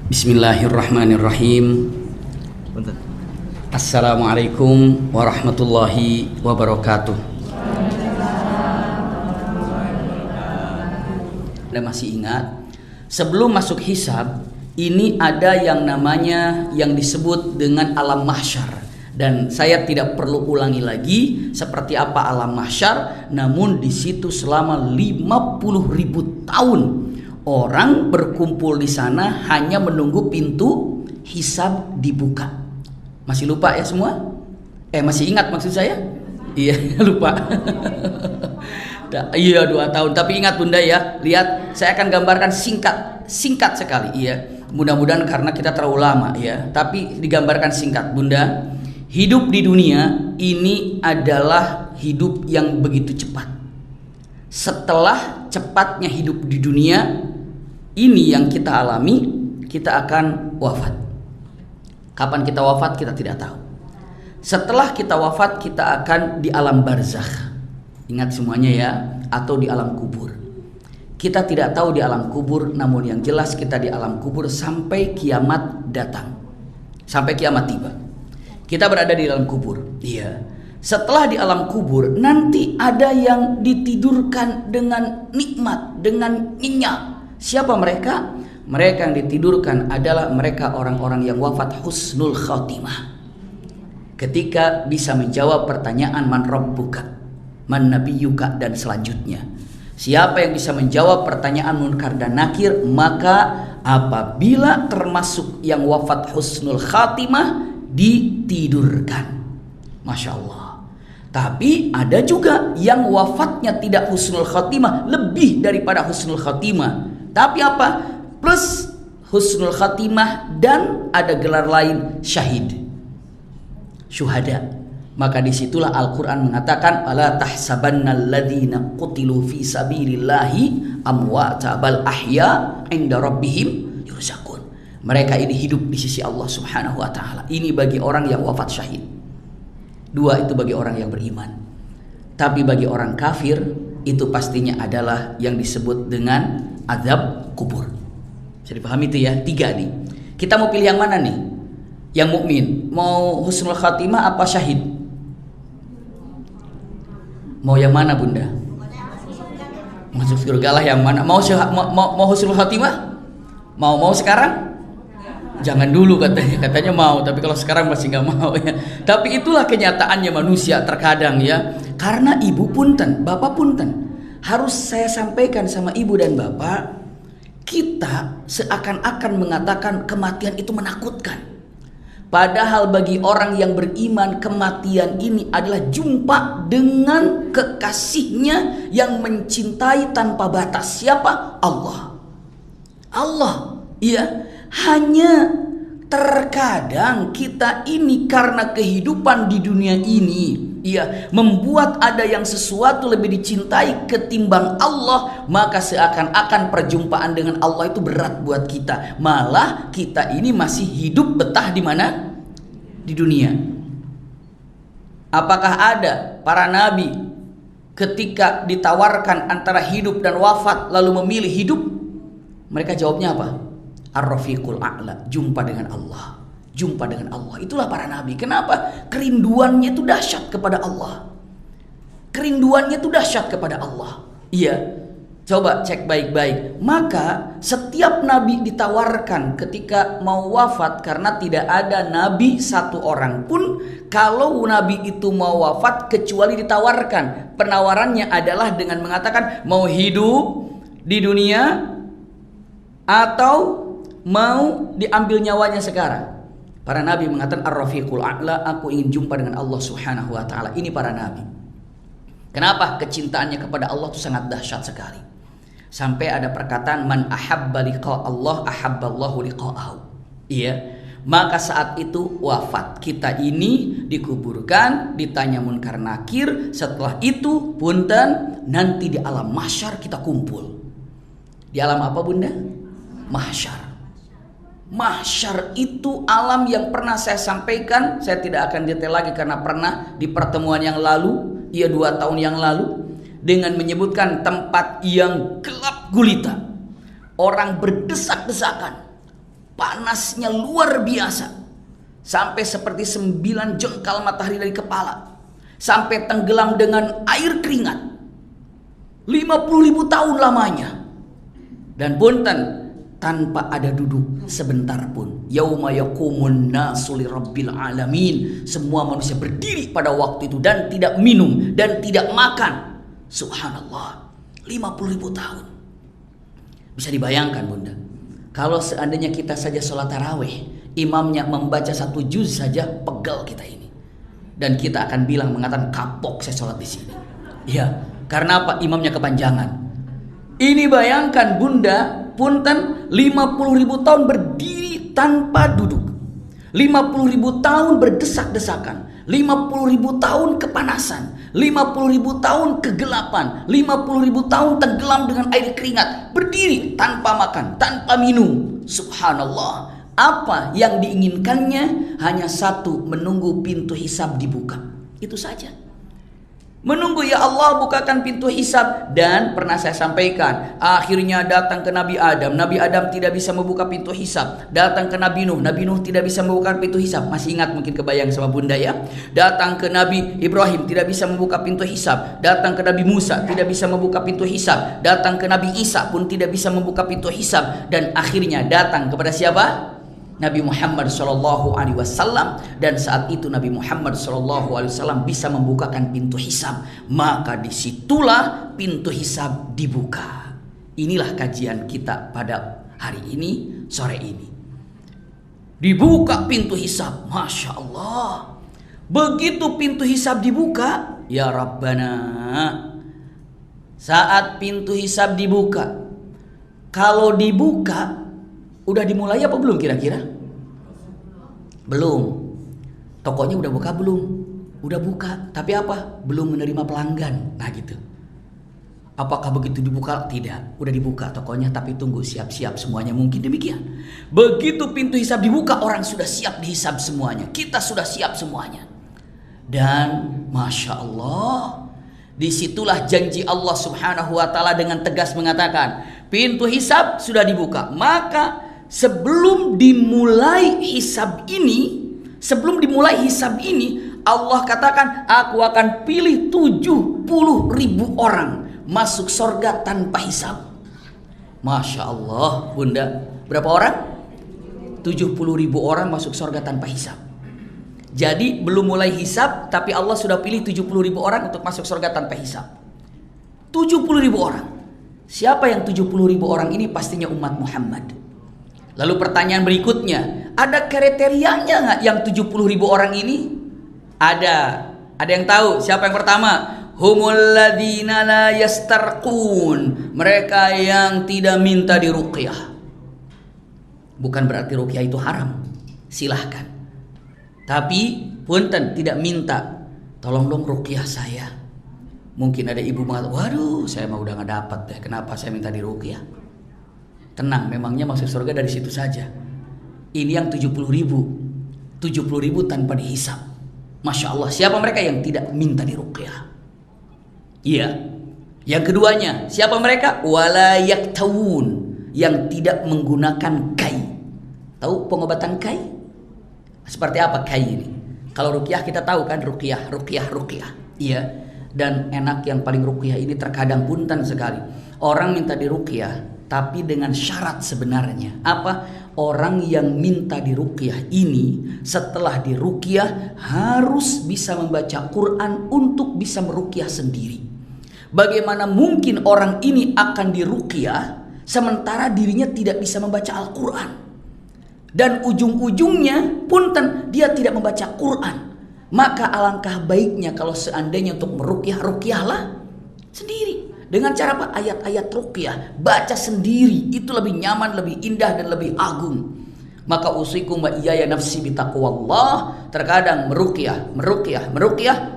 Bismillahirrahmanirrahim. Assalamualaikum warahmatullahi wabarakatuh. Anda masih ingat? Sebelum masuk hisab, ini ada yang namanya yang disebut dengan alam mahsyar. Dan saya tidak perlu ulangi lagi seperti apa alam mahsyar, namun di situ selama 50.000 tahun orang berkumpul di sana hanya menunggu pintu hisab dibuka. Masih lupa ya semua? Masih ingat maksud saya? Iya, lupa. Iya 2 tahun. Tapi ingat Bunda ya, lihat saya akan gambarkan singkat sekali. Iya, mudah-mudahan karena kita terlalu lama ya. Tapi digambarkan singkat Bunda. Hidup di dunia ini adalah hidup yang begitu cepat. Setelah cepatnya hidup di dunia ini yang kita alami, kita akan wafat. Kapan kita wafat kita tidak tahu. Setelah kita wafat kita akan di alam barzakh. Ingat semuanya ya, atau di alam kubur. Kita tidak tahu di alam kubur, namun yang jelas kita di alam kubur sampai kiamat datang. Sampai kiamat tiba. Kita berada di dalam kubur. Iya. Setelah di alam kubur nanti ada yang ditidurkan dengan nikmat, dengan nyenyak. Siapa mereka? Mereka yang ditidurkan adalah mereka orang-orang yang wafat husnul khatimah. Ketika bisa menjawab pertanyaan man rabbuka, man nabiyyuka dan selanjutnya. Siapa yang bisa menjawab pertanyaan munkar dan nakir, maka apabila termasuk yang wafat husnul khatimah ditidurkan. Masya Allah. Tapi ada juga yang wafatnya tidak husnul khatimah, lebih daripada husnul khatimah. Tapi apa? Plus husnul khatimah dan ada gelar lain syahid, syuhada. Maka disitulah Al-Quran mengatakan ala tahsabannal ladzina qutilu fi sabilillahi amwata bal ahya inda rabbihim yurzaqun. Mereka ini hidup di sisi Allah subhanahu wa ta'ala. Ini bagi orang yang wafat syahid. 2 itu bagi orang yang beriman. Tapi bagi orang kafir itu pastinya adalah yang disebut dengan azab kubur. Bisa dipahami itu ya? 3 nih. Kita mau pilih yang mana nih? Yang mukmin, mau husnul khatimah apa syahid? Mau yang mana Bunda? Masuk surga lah yang mana? Mau husnul khatimah? Mau sekarang? Jangan dulu katanya mau, tapi kalau sekarang masih nggak mau ya. Tapi itulah kenyataannya manusia terkadang ya. Karena ibu punten, bapak punten. Harus saya sampaikan sama ibu dan bapak, kita seakan-akan mengatakan kematian itu menakutkan. Padahal bagi orang yang beriman, kematian ini adalah jumpa dengan kekasihnya yang mencintai tanpa batas. Siapa? Allah. Iya. Hanya terkadang kita ini karena kehidupan di dunia ini membuat ada yang sesuatu lebih dicintai ketimbang Allah, maka seakan-akan perjumpaan dengan Allah itu berat buat kita. Malah kita ini masih hidup betah di mana? Di dunia. Apakah ada para nabi ketika ditawarkan antara hidup dan wafat lalu memilih hidup? Mereka jawabnya apa? Ar-Rafiqul A'la, jumpa dengan Allah. Jumpa dengan Allah. Itulah para nabi. Kenapa? Kerinduannya itu dahsyat kepada Allah. Kerinduannya itu dahsyat kepada Allah. Iya. Coba cek baik-baik. Maka setiap nabi ditawarkan ketika mau wafat, karena tidak ada nabi satu orang pun kalau nabi itu mau wafat kecuali ditawarkan. Penawarannya adalah dengan mengatakan mau hidup di dunia atau mau diambil nyawanya sekarang. Para nabi mengatakan Ar-Rafiqul A'la, aku ingin jumpa dengan Allah subhanahu wa ta'ala. Ini para nabi. Kenapa? Kecintaannya kepada Allah itu sangat dahsyat sekali. Sampai ada perkataan man ahabba liqa Allah ahabballahu liqa'ahu. Iya. Maka saat itu wafat kita ini dikuburkan, ditanya munkar nakir. Setelah itu punten, nanti di alam mahsyar kita kumpul. Di alam apa Bunda? Mahsyar. Mahsyar itu alam yang pernah saya sampaikan. Saya tidak akan detail lagi karena pernah di pertemuan yang lalu, 2 tahun yang lalu, dengan menyebutkan tempat yang gelap gulita, orang berdesak-desakan, Panasnya luar biasa. Sampai seperti 9 jengkal matahari dari kepala. Sampai tenggelam dengan air keringat. 50.000 tahun lamanya. Dan punten, tanpa ada duduk sebentar pun. Yauma yaqumun nasu lirabbil alamin. Semua manusia berdiri pada waktu itu dan tidak minum dan tidak makan. Subhanallah. 50.000 tahun. Bisa dibayangkan Bunda, kalau seandainya kita saja sholat tarawih, imamnya membaca 1 juz saja, pegal kita ini. Dan kita akan bilang, mengatakan, kapok saya sholat di sini. Ya, karena apa? Imamnya kepanjangan. Ini bayangkan Bunda, punten, 50.000 tahun berdiri tanpa duduk. 50.000 tahun berdesak-desakan. 50.000 tahun kepanasan. 50.000 tahun kegelapan. 50.000 tahun tenggelam dengan air keringat. Berdiri tanpa makan, tanpa minum. Subhanallah. Apa yang diinginkannya? Hanya satu, menunggu pintu hisab dibuka. Itu saja. Menunggu, ya Allah bukakan pintu hisab. Dan pernah saya sampaikan, akhirnya datang ke Nabi Adam. Nabi Adam tidak bisa membuka pintu hisab. Datang ke Nabi Nuh. Nabi Nuh tidak bisa membuka pintu hisab. Masih ingat mungkin, kebayang sama Bunda ya. Datang ke Nabi Ibrahim, tidak bisa membuka pintu hisab. Datang ke Nabi Musa, tidak bisa membuka pintu hisab. Datang ke Nabi Isa pun tidak bisa membuka pintu hisab. Dan akhirnya datang kepada siapa? Nabi Muhammad SAW. Dan saat itu Nabi Muhammad SAW bisa membukakan pintu hisab. Maka disitulah pintu hisab dibuka. Inilah kajian kita pada hari ini, sore ini. Dibuka pintu hisab. Masya Allah. Begitu pintu hisab dibuka, ya Rabbana, saat pintu hisab dibuka, kalau dibuka, udah dimulai apa belum kira-kira? Belum. Tokonya udah buka belum? Udah buka, tapi apa? Belum menerima pelanggan. Nah gitu. Apakah begitu dibuka? Tidak. Udah dibuka tokonya, tapi tunggu siap-siap semuanya. Mungkin demikian. Begitu pintu hisab dibuka, orang sudah siap dihisab semuanya. Kita sudah siap semuanya. Dan Masya Allah, disitulah janji Allah Subhanahu wa ta'ala dengan tegas mengatakan, pintu hisab sudah dibuka. Maka sebelum dimulai hisab ini, Allah katakan, aku akan pilih 70.000 orang masuk surga tanpa hisab. Masya Allah Bunda, berapa orang? 70.000 orang masuk surga tanpa hisab. Jadi belum mulai hisab, tapi Allah sudah pilih 70.000 orang untuk masuk surga tanpa hisab. 70.000 orang. Siapa yang 70.000 orang ini? Pastinya umat Muhammad. Lalu pertanyaan berikutnya, ada kriterianya nggak yang 70.000 orang ini? Ada yang tahu siapa yang pertama? Humul ladzina la yastarqun. Mereka yang tidak minta diruqyah. Bukan berarti ruqyah itu haram. Silahkan. Tapi punten, tidak minta. Tolong dong ruqyah saya. Mungkin ada ibu mengatakan, waduh saya mah udah nggak dapat deh. Kenapa saya minta diruqyah? Tenang, memangnya masuk surga dari situ saja. Ini yang 70.000 tanpa dihisab. Masya Allah. Siapa mereka yang tidak minta diruqyah? Iya. Yang keduanya, siapa mereka? Wala yaktawun, yang tidak menggunakan kai. Tahu pengobatan kai? Seperti apa kai ini? Kalau ruqyah kita tahu kan, ruqyah. Iya. Dan enak yang paling ruqyah ini terkadang punten sekali. Orang minta diruqyah, tapi dengan syarat sebenarnya. Apa? Orang yang minta diruqyah ini setelah diruqyah harus bisa membaca Quran untuk bisa meruqyah sendiri. Bagaimana mungkin orang ini akan diruqyah sementara dirinya tidak bisa membaca Al-Quran? Dan ujung-ujungnya punten, dia tidak membaca Quran. Maka alangkah baiknya kalau seandainya untuk meruqyah, ruqyahlah sendiri. Dengan cara apa? Ayat-ayat ruqyah, baca sendiri. Itu lebih nyaman, lebih indah, dan lebih agung. Maka usikum wa iyaya nafsi bitaqwallah. Terkadang meruqyah,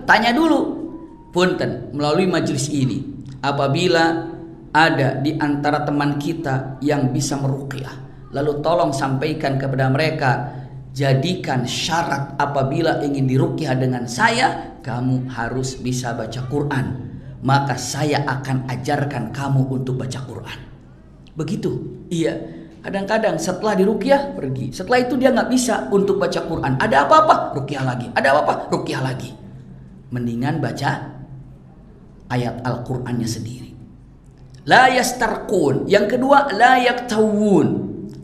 tanya dulu. Punten, melalui majelis ini, apabila ada di antara teman kita yang bisa meruqyah, lalu tolong sampaikan kepada mereka, jadikan syarat apabila ingin diruqyah dengan saya, kamu harus bisa baca Quran. Maka saya akan ajarkan kamu untuk baca Quran. Begitu. Iya. Kadang-kadang setelah diruqyah pergi. Setelah itu dia nggak bisa untuk baca Quran. Ada apa-apa, ruqyah lagi. Ada apa-apa, ruqyah lagi. Mendingan baca ayat Al-Qur'annya sendiri. La yastarqun. Yang kedua, la yaktawun.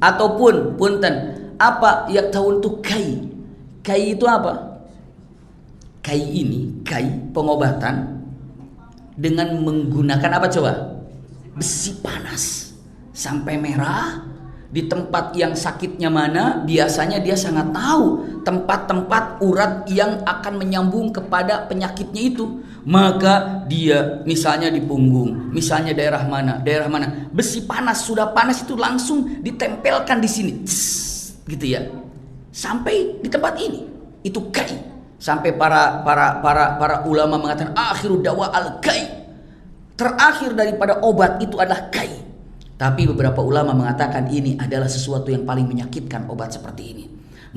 Ataupun punten, apa yaktawun itu kai. Kai itu apa? Kai ini, kai pengobatan dengan menggunakan apa coba? Besi panas sampai merah. Di tempat yang sakitnya mana, biasanya dia sangat tahu tempat-tempat urat yang akan menyambung kepada penyakitnya itu. Maka dia misalnya di punggung, misalnya daerah mana, besi panas, sudah panas itu langsung ditempelkan di sini, gitu ya, sampai di tempat ini. Itu kai. Sampai para ulama mengatakan akhiru dawa al kai. Terakhir daripada obat itu adalah kai. Tapi beberapa ulama mengatakan ini adalah sesuatu yang paling menyakitkan obat seperti ini.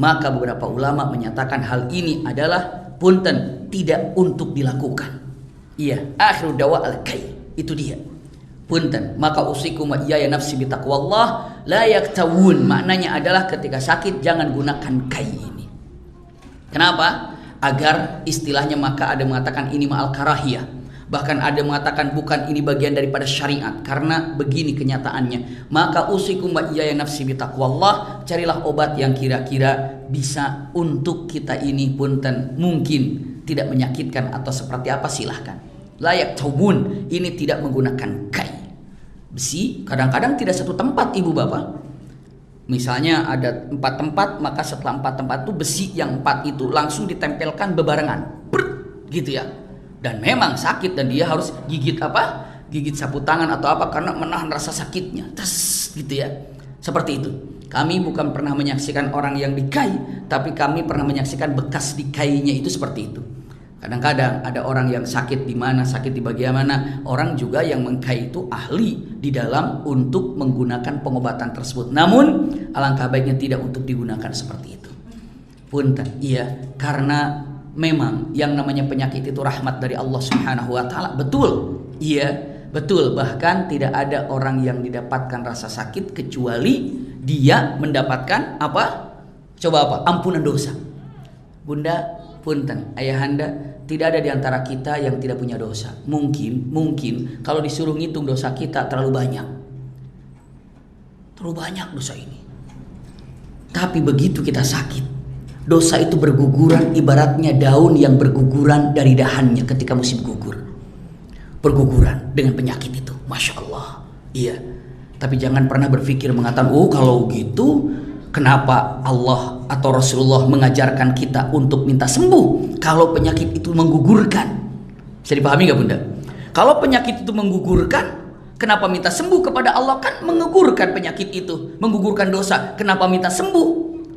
Maka beberapa ulama menyatakan hal ini adalah punten, tidak untuk dilakukan. Iya, akhiru dawa al-kai. Itu dia. Punten, maka usikum wa iyaya nafsi bitaqwallah la yaktawun. Maknanya adalah ketika sakit jangan gunakan kai ini. Kenapa? Agar istilahnya maka ada mengatakan ini ma'al karahiyah. Bahkan ada mengatakan bukan ini bagian daripada syariat. Karena begini kenyataannya. Maka usikum wa iyaya nafsi bitaqwallah. Carilah obat yang kira-kira bisa untuk kita ini punten. Mungkin tidak menyakitkan atau seperti apa, silahkan. Layak taubun. Ini tidak menggunakan kai. Besi kadang-kadang tidak satu tempat ibu bapak. Misalnya ada 4 tempat. Maka setelah 4 tempat itu besi yang 4 itu langsung ditempelkan bebarengan. Gitu ya. Dan memang sakit dan dia harus gigit apa? Gigit sapu tangan atau apa karena menahan rasa sakitnya. Gitu ya. Seperti itu. Kami bukan pernah menyaksikan orang yang dikai, tapi kami pernah menyaksikan bekas dikainya itu seperti itu. Kadang-kadang ada orang yang sakit di mana, sakit di bagian mana, orang juga yang mengkai itu ahli di dalam untuk menggunakan pengobatan tersebut. Namun alangkah baiknya tidak untuk digunakan seperti itu. Punten, iya, karena memang yang namanya penyakit itu rahmat dari Allah Subhanahu wa taala. Betul. Iya, betul. Bahkan tidak ada orang yang didapatkan rasa sakit kecuali dia mendapatkan apa? Coba apa? Ampunan dosa. Bunda, punten, ayahanda, tidak ada di antara kita yang tidak punya dosa. Mungkin kalau disuruh ngitung dosa kita terlalu banyak. Terlalu banyak dosa ini. Tapi begitu kita sakit, dosa itu berguguran ibaratnya daun yang berguguran dari dahannya ketika musim gugur. Berguguran dengan penyakit itu. Masya Allah. Iya. Tapi jangan pernah berpikir mengatakan, oh kalau gitu kenapa Allah atau Rasulullah mengajarkan kita untuk minta sembuh kalau penyakit itu menggugurkan? Bisa dipahami gak bunda? Kalau penyakit itu menggugurkan, kenapa minta sembuh kepada Allah? Kan menggugurkan penyakit itu, menggugurkan dosa. Kenapa minta sembuh?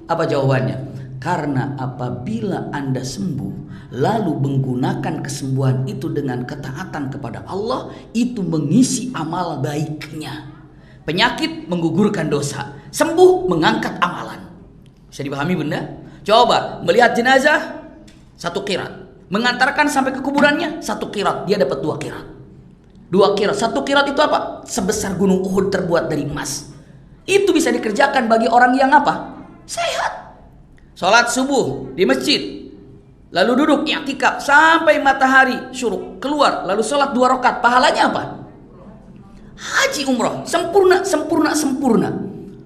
Apa jawabannya? Karena apabila Anda sembuh lalu menggunakan kesembuhan itu dengan ketaatan kepada Allah, itu mengisi amal baiknya. Penyakit menggugurkan dosa, sembuh mengangkat amalan. Bisa dipahami bunda? Coba melihat jenazah 1 qirat, mengantarkan sampai ke kuburannya 1 qirat, dia dapat 2 qirat. 2 qirat, 1 qirat itu apa? Sebesar gunung Uhud terbuat dari emas. Itu bisa dikerjakan bagi orang yang apa? Sehat. Sholat subuh di masjid, lalu duduk i'tikaf sampai matahari syuruk keluar, lalu sholat 2 rakaat, pahalanya apa? Haji umrah, sempurna.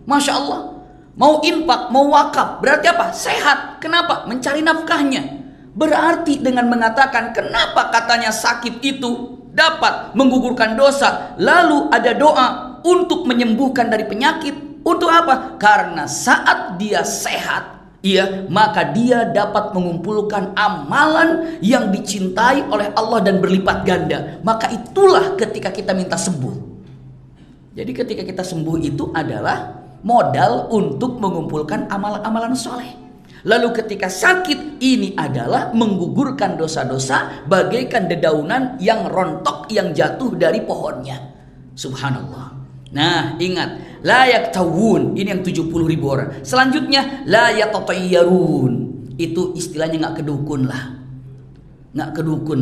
Masya Allah. Mau infak, mau wakaf, berarti apa? Sehat. Kenapa? Mencari nafkahnya. Berarti dengan mengatakan kenapa katanya sakit itu dapat menggugurkan dosa, lalu ada doa untuk menyembuhkan dari penyakit. Untuk apa? Karena saat dia sehat, iya, maka dia dapat mengumpulkan amalan yang dicintai oleh Allah dan berlipat ganda. Maka itulah ketika kita minta sembuh. Jadi ketika kita sembuh itu adalah modal untuk mengumpulkan amalan-amalan soleh. Lalu ketika sakit, ini adalah menggugurkan dosa-dosa bagaikan dedaunan yang rontok yang jatuh dari pohonnya. Subhanallah. Nah ingat, la yaktawun, ini yang 70.000 orang. Selanjutnya la yatatayyarun, itu istilahnya nggak kedukun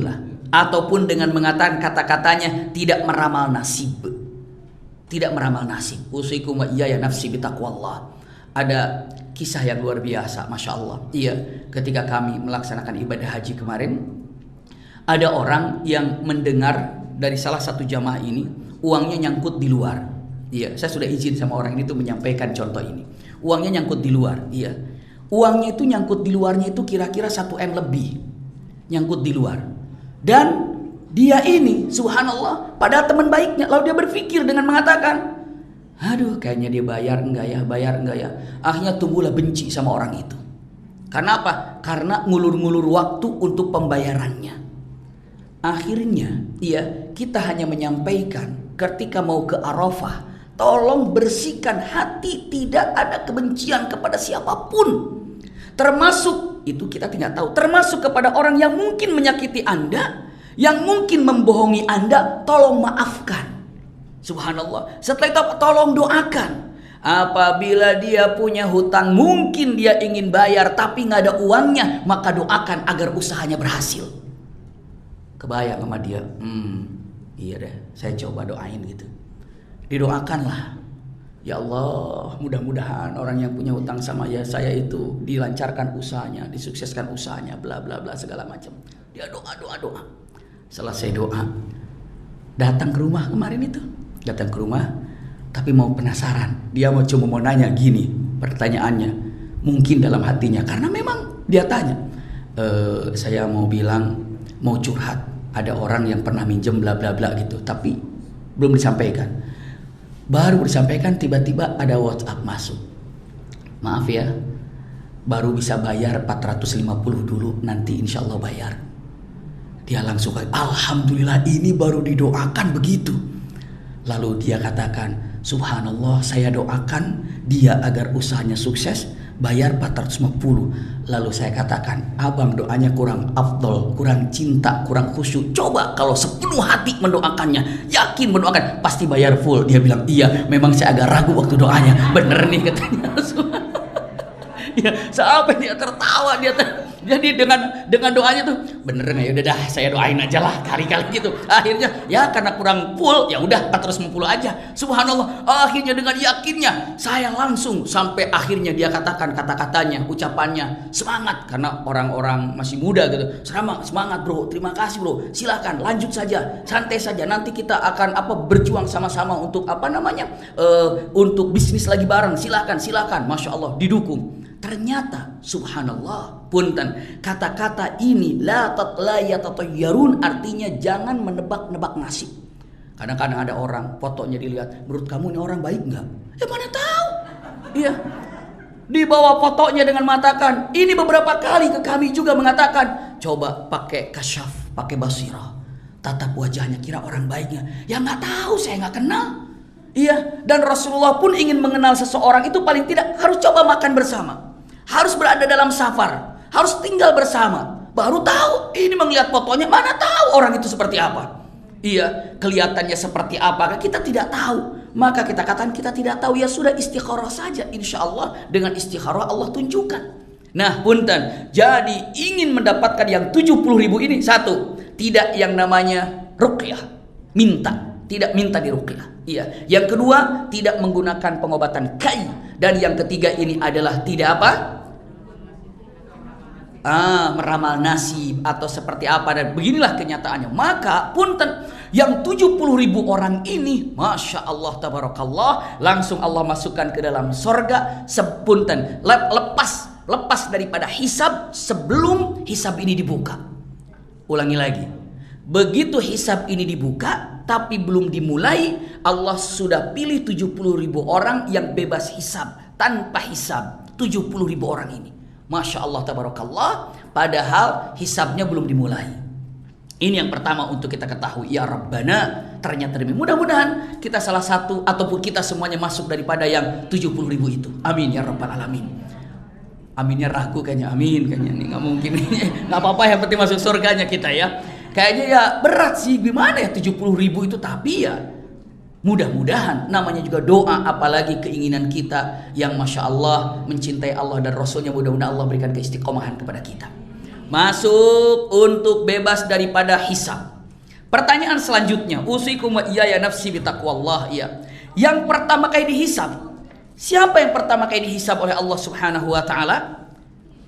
lah, ataupun dengan mengatakan kata-katanya tidak meramal nasib. tidak meramal nasib. Usikum wa iyaya nafsi bitaqwallah. Ada kisah yang luar biasa, Masya Allah. Iya, ketika kami melaksanakan ibadah haji kemarin, ada orang yang mendengar dari salah satu jamaah ini, uangnya nyangkut di luar. Iya, saya sudah izin sama orang ini tuh menyampaikan contoh ini. Uangnya nyangkut di luar. Iya, uangnya itu nyangkut di luarnya itu kira-kira 1 M lebih. Nyangkut di luar. Dan dia ini, subhanallah, padahal teman baiknya, lalu dia berpikir dengan mengatakan, aduh, kayaknya dia bayar enggak ya. Akhirnya tumbuhlah benci sama orang itu. Karena apa? Karena ngulur-ngulur waktu untuk pembayarannya. Akhirnya, kita hanya menyampaikan ketika mau ke Arafah, tolong bersihkan hati, tidak ada kebencian kepada siapapun. Termasuk, itu kita tidak tahu, termasuk kepada orang yang mungkin menyakiti Anda, yang mungkin membohongi Anda, tolong maafkan. Subhanallah. Setelah itu tolong doakan. Apabila dia punya hutang, mungkin dia ingin bayar tapi nggak ada uangnya, maka doakan agar usahanya berhasil. Kebayang sama dia. Iya deh, saya coba doain gitu. Didoakanlah. Ya Allah, mudah-mudahan orang yang punya hutang sama saya itu dilancarkan usahanya, disukseskan usahanya, bla bla bla segala macam. Dia doa. Selesai doa, datang ke rumah kemarin itu. Datang ke rumah, tapi mau penasaran. Dia cuma mau nanya gini, pertanyaannya mungkin dalam hatinya, karena memang dia tanya, saya mau bilang, mau curhat, ada orang yang pernah minjem bla bla bla gitu, tapi belum disampaikan. Baru disampaikan, tiba-tiba ada WhatsApp masuk. Maaf ya, baru bisa bayar 450 dulu, nanti insya Allah bayar. Dia langsung, alhamdulillah, ini baru didoakan begitu. Lalu dia katakan, subhanallah, saya doakan dia agar usahanya sukses, bayar 450. Lalu saya katakan, abang doanya kurang afdol, kurang cinta, kurang khusyuk. Coba kalau sepenuh hati mendoakannya, yakin mendoakan, pasti bayar full. Dia bilang, iya, memang saya agak ragu waktu doanya. Bener nih katanya. Ya, sampai dia tertawa, jadi dengan doanya tuh bener nggak, ya udah dah saya doain aja lah kali-kali gitu. Akhirnya ya karena kurang full, ya udah 450 aja. Subhanallah, akhirnya dengan yakinnya saya langsung sampai akhirnya dia katakan kata-katanya, ucapannya, semangat, karena orang-orang masih muda gitu. Semangat bro, terima kasih bro, silakan lanjut saja, santai saja, nanti kita akan berjuang sama-sama untuk untuk bisnis lagi bareng, silakan, Masya Allah, didukung. Ternyata subhanallah, punten, kata-kata ini la yatatayyarun, artinya jangan menebak-nebak nasib. Kadang-kadang ada orang fotonya dilihat, menurut kamu ini orang baik nggak? Mana tahu? Iya. Dibawa fotonya dengan mengatakan, ini beberapa kali ke kami juga mengatakan, coba pakai kasyaf, pakai basirah, tatap wajahnya, kira orang baiknya. Ya nggak tahu, saya nggak kenal. Iya, dan Rasulullah pun ingin mengenal seseorang itu paling tidak harus coba makan bersama. Harus berada dalam safar, harus tinggal bersama, baru tahu. Ini melihat fotonya, mana tahu orang itu seperti apa. Iya, kelihatannya seperti apa, kita tidak tahu. Maka kita katakan kita tidak tahu, ya sudah istikharah saja. Insya Allah dengan istikharah Allah tunjukkan. Nah punten, jadi ingin mendapatkan yang 70.000 ini, satu, tidak yang namanya ruqyah, tidak minta di ruqyah. Iya. Yang kedua, tidak menggunakan pengobatan kai. Dan yang ketiga ini adalah tidak meramal nasib atau seperti apa, dan beginilah kenyataannya. Maka punten, yang 70.000 orang ini, Masya Allah tabarakallah, langsung Allah masukkan ke dalam sorga sepunten, lepas daripada hisab sebelum hisab ini dibuka. Ulangi lagi, begitu hisab ini dibuka tapi belum dimulai, Allah sudah pilih 70.000 orang yang bebas hisab, tanpa hisab. 70.000 orang ini, Masya Allah tabarakallah, padahal hisabnya belum dimulai. Ini yang pertama untuk kita ketahui, ya Rabbana, ternyata demi, mudah-mudahan kita salah satu ataupun kita semuanya masuk daripada yang 70.000 itu. Amin ya Rabbal Alamin. Aminnya ragu kayaknya, amin kayaknya nih, nggak mungkin. Nggak apa-apa, yang penting masuk surganya kita ya. Kayaknya ya berat sih, gimana ya 70.000 itu, tapi ya mudah-mudahan, namanya juga doa, apalagi keinginan kita yang Masya Allah mencintai Allah dan Rasulnya, mudah-mudahan Allah berikan keistiqomahan kepada kita. Masuk untuk bebas daripada hisab. Pertanyaan selanjutnya, usikum wa iyaya nafsi bitaqwallah, ya. Yang pertama kali dihisab. Siapa yang pertama kali dihisab oleh Allah Subhanahu wa taala?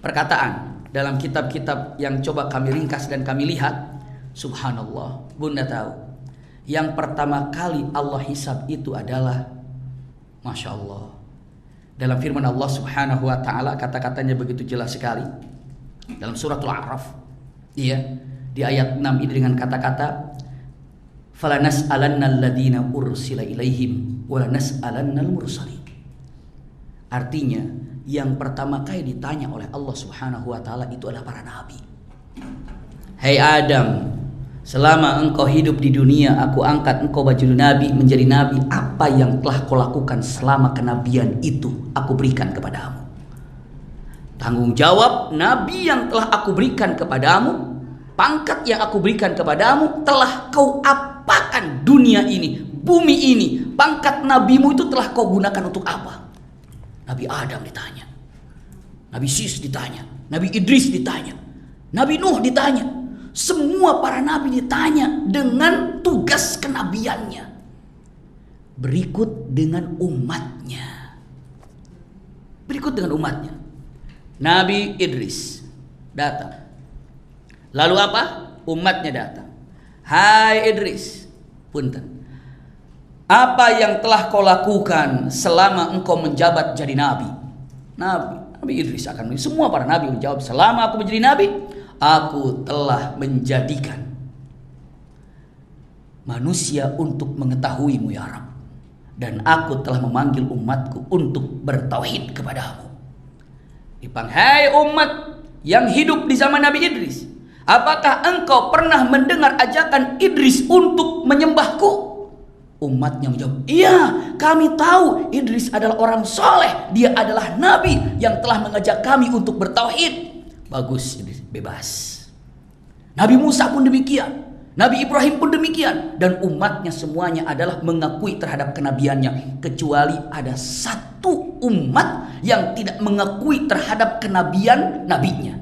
Perkataan dalam kitab-kitab yang coba kami ringkas dan kami lihat, subhanallah, Bunda tahu. Yang pertama kali Allah hisab itu adalah, Masya Allah, dalam firman Allah Subhanahu wa taala, kata-katanya begitu jelas sekali dalam suratul A'raf. Iya, di ayat 6 ini dengan kata-kata falanas'alannal ladzina ursila ilaihim walanas'alannal mursalin. Artinya, yang pertama kali ditanya oleh Allah Subhanahu wa taala itu adalah para nabi. Hai Adam, selama engkau hidup di dunia, aku angkat engkau menjadi nabi, apa yang telah kau lakukan selama kenabian itu aku berikan kepadamu. Tanggung jawab nabi yang telah aku berikan kepadamu, pangkat yang aku berikan kepadamu, telah kau apakan dunia ini, bumi ini, pangkat nabimu itu telah kau gunakan untuk apa? Nabi Adam ditanya, Nabi Sis ditanya, Nabi Idris ditanya, Nabi Nuh ditanya. Semua para nabi ditanya dengan tugas kenabiannya. Berikut dengan umatnya. Nabi Idris datang. Lalu apa? Umatnya datang. Hai Idris, punten, apa yang telah kau lakukan selama engkau menjabat jadi nabi? Nabi Idris akan menjawab. Semua para nabi menjawab, selama aku menjadi nabi, aku telah menjadikan manusia untuk mengetahuimu ya Rabb, dan aku telah memanggil umatku untuk bertauhid kepadamu. Hai umat yang hidup di zaman Nabi Idris, apakah engkau pernah mendengar ajakan Idris untuk menyembahku? Umatnya menjawab, iya, kami tahu Idris adalah orang soleh, dia adalah nabi yang telah mengajak kami untuk bertauhid. Bagus, Idris, bebas. Nabi Musa pun demikian, Nabi Ibrahim pun demikian, dan umatnya semuanya adalah mengakui terhadap kenabiannya, kecuali ada satu umat yang tidak mengakui terhadap kenabian nabinya.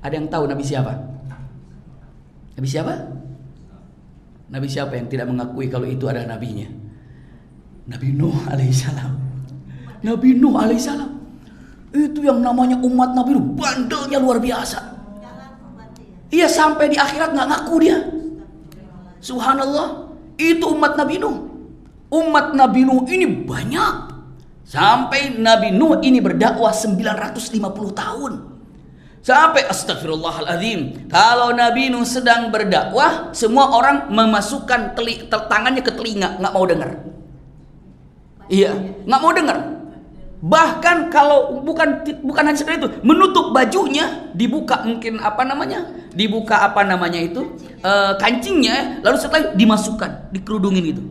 Ada yang tahu Nabi siapa? Nabi siapa? Nabi siapa yang tidak mengakui kalau itu adalah nabinya? Nabi Nuh alaihissalam. Nabi Nuh alaihissalam. Itu yang namanya umat Nabi Nuh, bandelnya luar biasa. Iya, sampai di akhirat nggak ngaku dia. Subhanallah, itu umat Nabi Nuh. Umat Nabi Nuh ini banyak. Sampai Nabi Nuh ini berdakwah 950 tahun. Sampai astagfirullahaladzim, kalau Nabi Nuh sedang berdakwah, semua orang memasukkan tangannya ke telinga, nggak mau dengar. Iya, nggak mau dengar. Bahkan kalau bukan hanya sekedar itu, menutup bajunya, dibuka mungkin kancingnya, lalu setelah dimasukkan, dikerudungin gitu.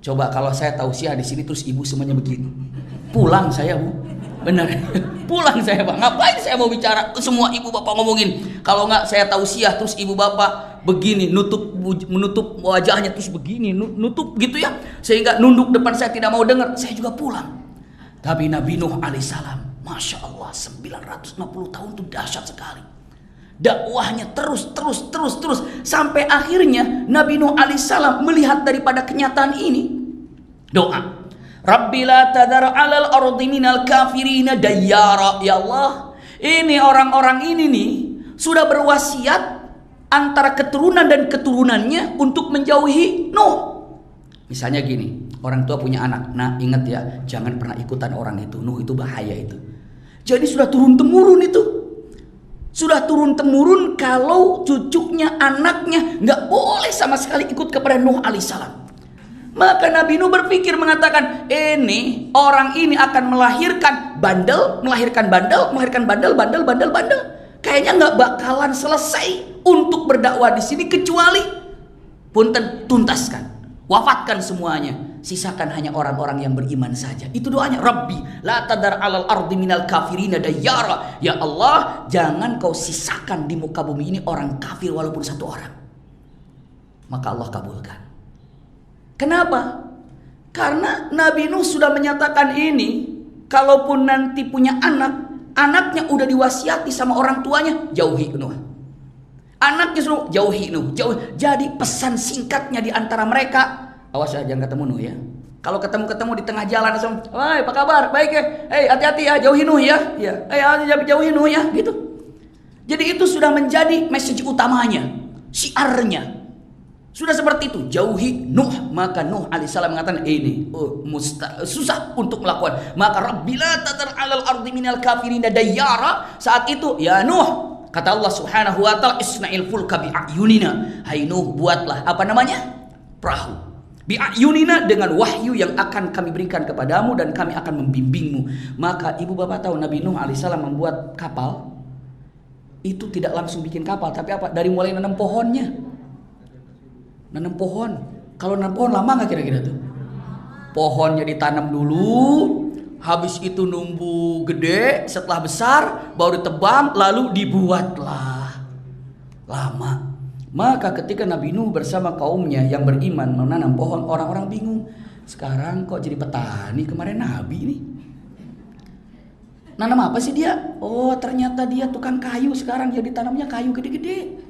Coba kalau saya tausiah di sini terus ibu semuanya begini, pulang saya Bu. Benar, pulang saya Pak. Ngapain saya mau bicara semua ibu bapak ngomongin? Kalau nggak saya tausiah terus ibu bapak begini, menutup wajahnya terus begini, nutup gitu ya, sehingga nunduk depan saya tidak mau dengar, saya juga pulang. Tapi Nabi Nuh alaihissalam, Masya Allah, 960 tahun itu dahsyat sekali. Dakwahnya terus sampai akhirnya Nabi Nuh alaihissalam melihat daripada kenyataan ini, doa, Rabbi la tadar 'alal ardi minal kafirina dayyara. Ya Allah, ini orang-orang ini nih sudah berwasiat antara keturunan dan keturunannya untuk menjauhi Nuh. Misalnya gini, orang tua punya anak, nah ingat ya, jangan pernah ikutan orang itu, Nuh itu bahaya itu. Jadi sudah turun-temurun itu. Sudah turun-temurun kalau cucunya, anaknya nggak boleh sama sekali ikut kepada Nuh alaihissalam. Maka Nabi Nuh berpikir mengatakan, ini orang ini akan melahirkan bandel. Kayaknya nggak bakalan selesai untuk berdakwah di sini kecuali punten tuntaskan, wafatkan semuanya, sisakan hanya orang-orang yang beriman saja. Itu doanya, Rabbi la tadar 'alal ardi minal kafirina dayyara. Ya Allah, jangan kau sisakan di muka bumi ini orang kafir walaupun satu orang. Maka Allah kabulkan. Kenapa? Karena Nabi Nuh sudah menyatakan ini, kalaupun nanti punya anak, anaknya udah diwasiati sama orang tuanya, jauhi Nuh. Anaknya suruh jauhi Nuh, jauhi. Jadi pesan singkatnya di antara mereka, awas ya jangan ketemu Nuh ya. Kalau ketemu di tengah jalan langsung, "Woi, apa kabar? Baik ya? Hati-hati ya, jauhi Nuh ya." Ya. Jauhi Nuh ya, gitu. Jadi itu sudah menjadi message utamanya, syiarnya. Sudah seperti itu, jauhi Nuh. Maka Nuh alaihissalam mengatakan ini susah untuk melakukan. Maka Rabbila tatar alal ardi minal kafirina dayyara. Saat itu, ya Nuh, kata Allah Subhanahu wa taala, isna'il fulka bi'ayunina. Hai Nuh, buatlah apa namanya? Perahu. Bi'ayunina, dengan wahyu yang akan kami berikan kepadamu dan kami akan membimbingmu. Maka ibu bapak tahu Nabi Nuh alaihissalam membuat kapal. Itu tidak langsung bikin kapal, tapi apa? Dari mulai nanam pohonnya. Nanam pohon. Kalau nanam pohon lama nggak kira-kira tuh? Pohonnya ditanam dulu, habis itu numbuh gede, setelah besar baru ditebang, lalu dibuatlah. Lama. Maka ketika Nabi Nuh bersama kaumnya yang beriman menanam pohon, orang-orang bingung. Sekarang kok jadi petani, kemarin Nabi nih. Nanam apa sih dia? Oh, ternyata dia tukang kayu, sekarang jadi tanamnya kayu gede-gede.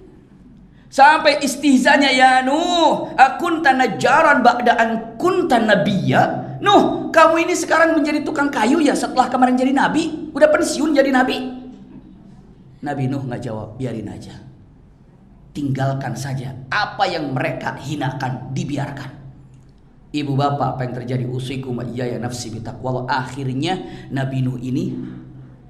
Sampai istihzanya, ya Nuh, akunta najjaran ba'da an kunta nabiyya. Nuh, kamu ini sekarang menjadi tukang kayu ya setelah kemarin jadi nabi? Udah pensiun jadi nabi? Nabi Nuh nggak jawab, biarin aja. Tinggalkan saja apa yang mereka hinakan, dibiarkan. Ibu bapak, apa yang terjadi? Usikum iyaya nafsi bitaqwa. Akhirnya Nabi Nuh ini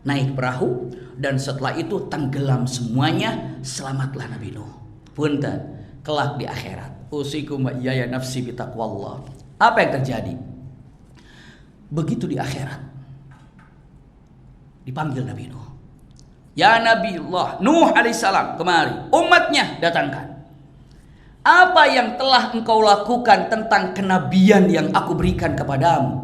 naik perahu dan setelah itu tenggelam semuanya. Selamatlah Nabi Nuh. Punten, kelak di akhirat. Usikum iyaya nafsi bitaqwa. Apa yang terjadi? Begitu di akhirat dipanggil Nabi Nuh. Ya Nabi Allah Nuh alaihissalam, kemari, umatnya datangkan. Apa yang telah engkau lakukan tentang kenabian yang aku berikan kepadamu?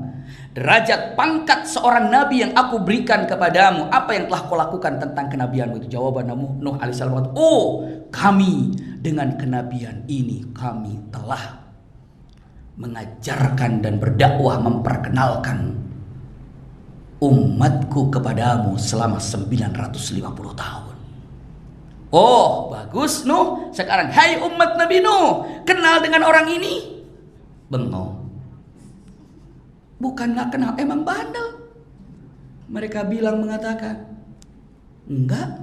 Derajat pangkat seorang nabi yang aku berikan kepadamu. Apa yang telah kau lakukan tentang kenabianmu? Itu jawaban Nuh alaihissalam. Oh, kami dengan kenabian ini kami telah mengajarkan dan berdakwah, memperkenalkan umatku kepadamu selama 950 tahun. Oh, bagus Nuh. Sekarang, hai umat Nabi Nuh, kenal dengan orang ini? Bengong. Bukan gak kenal, emang bandel. Mereka mengatakan, enggak.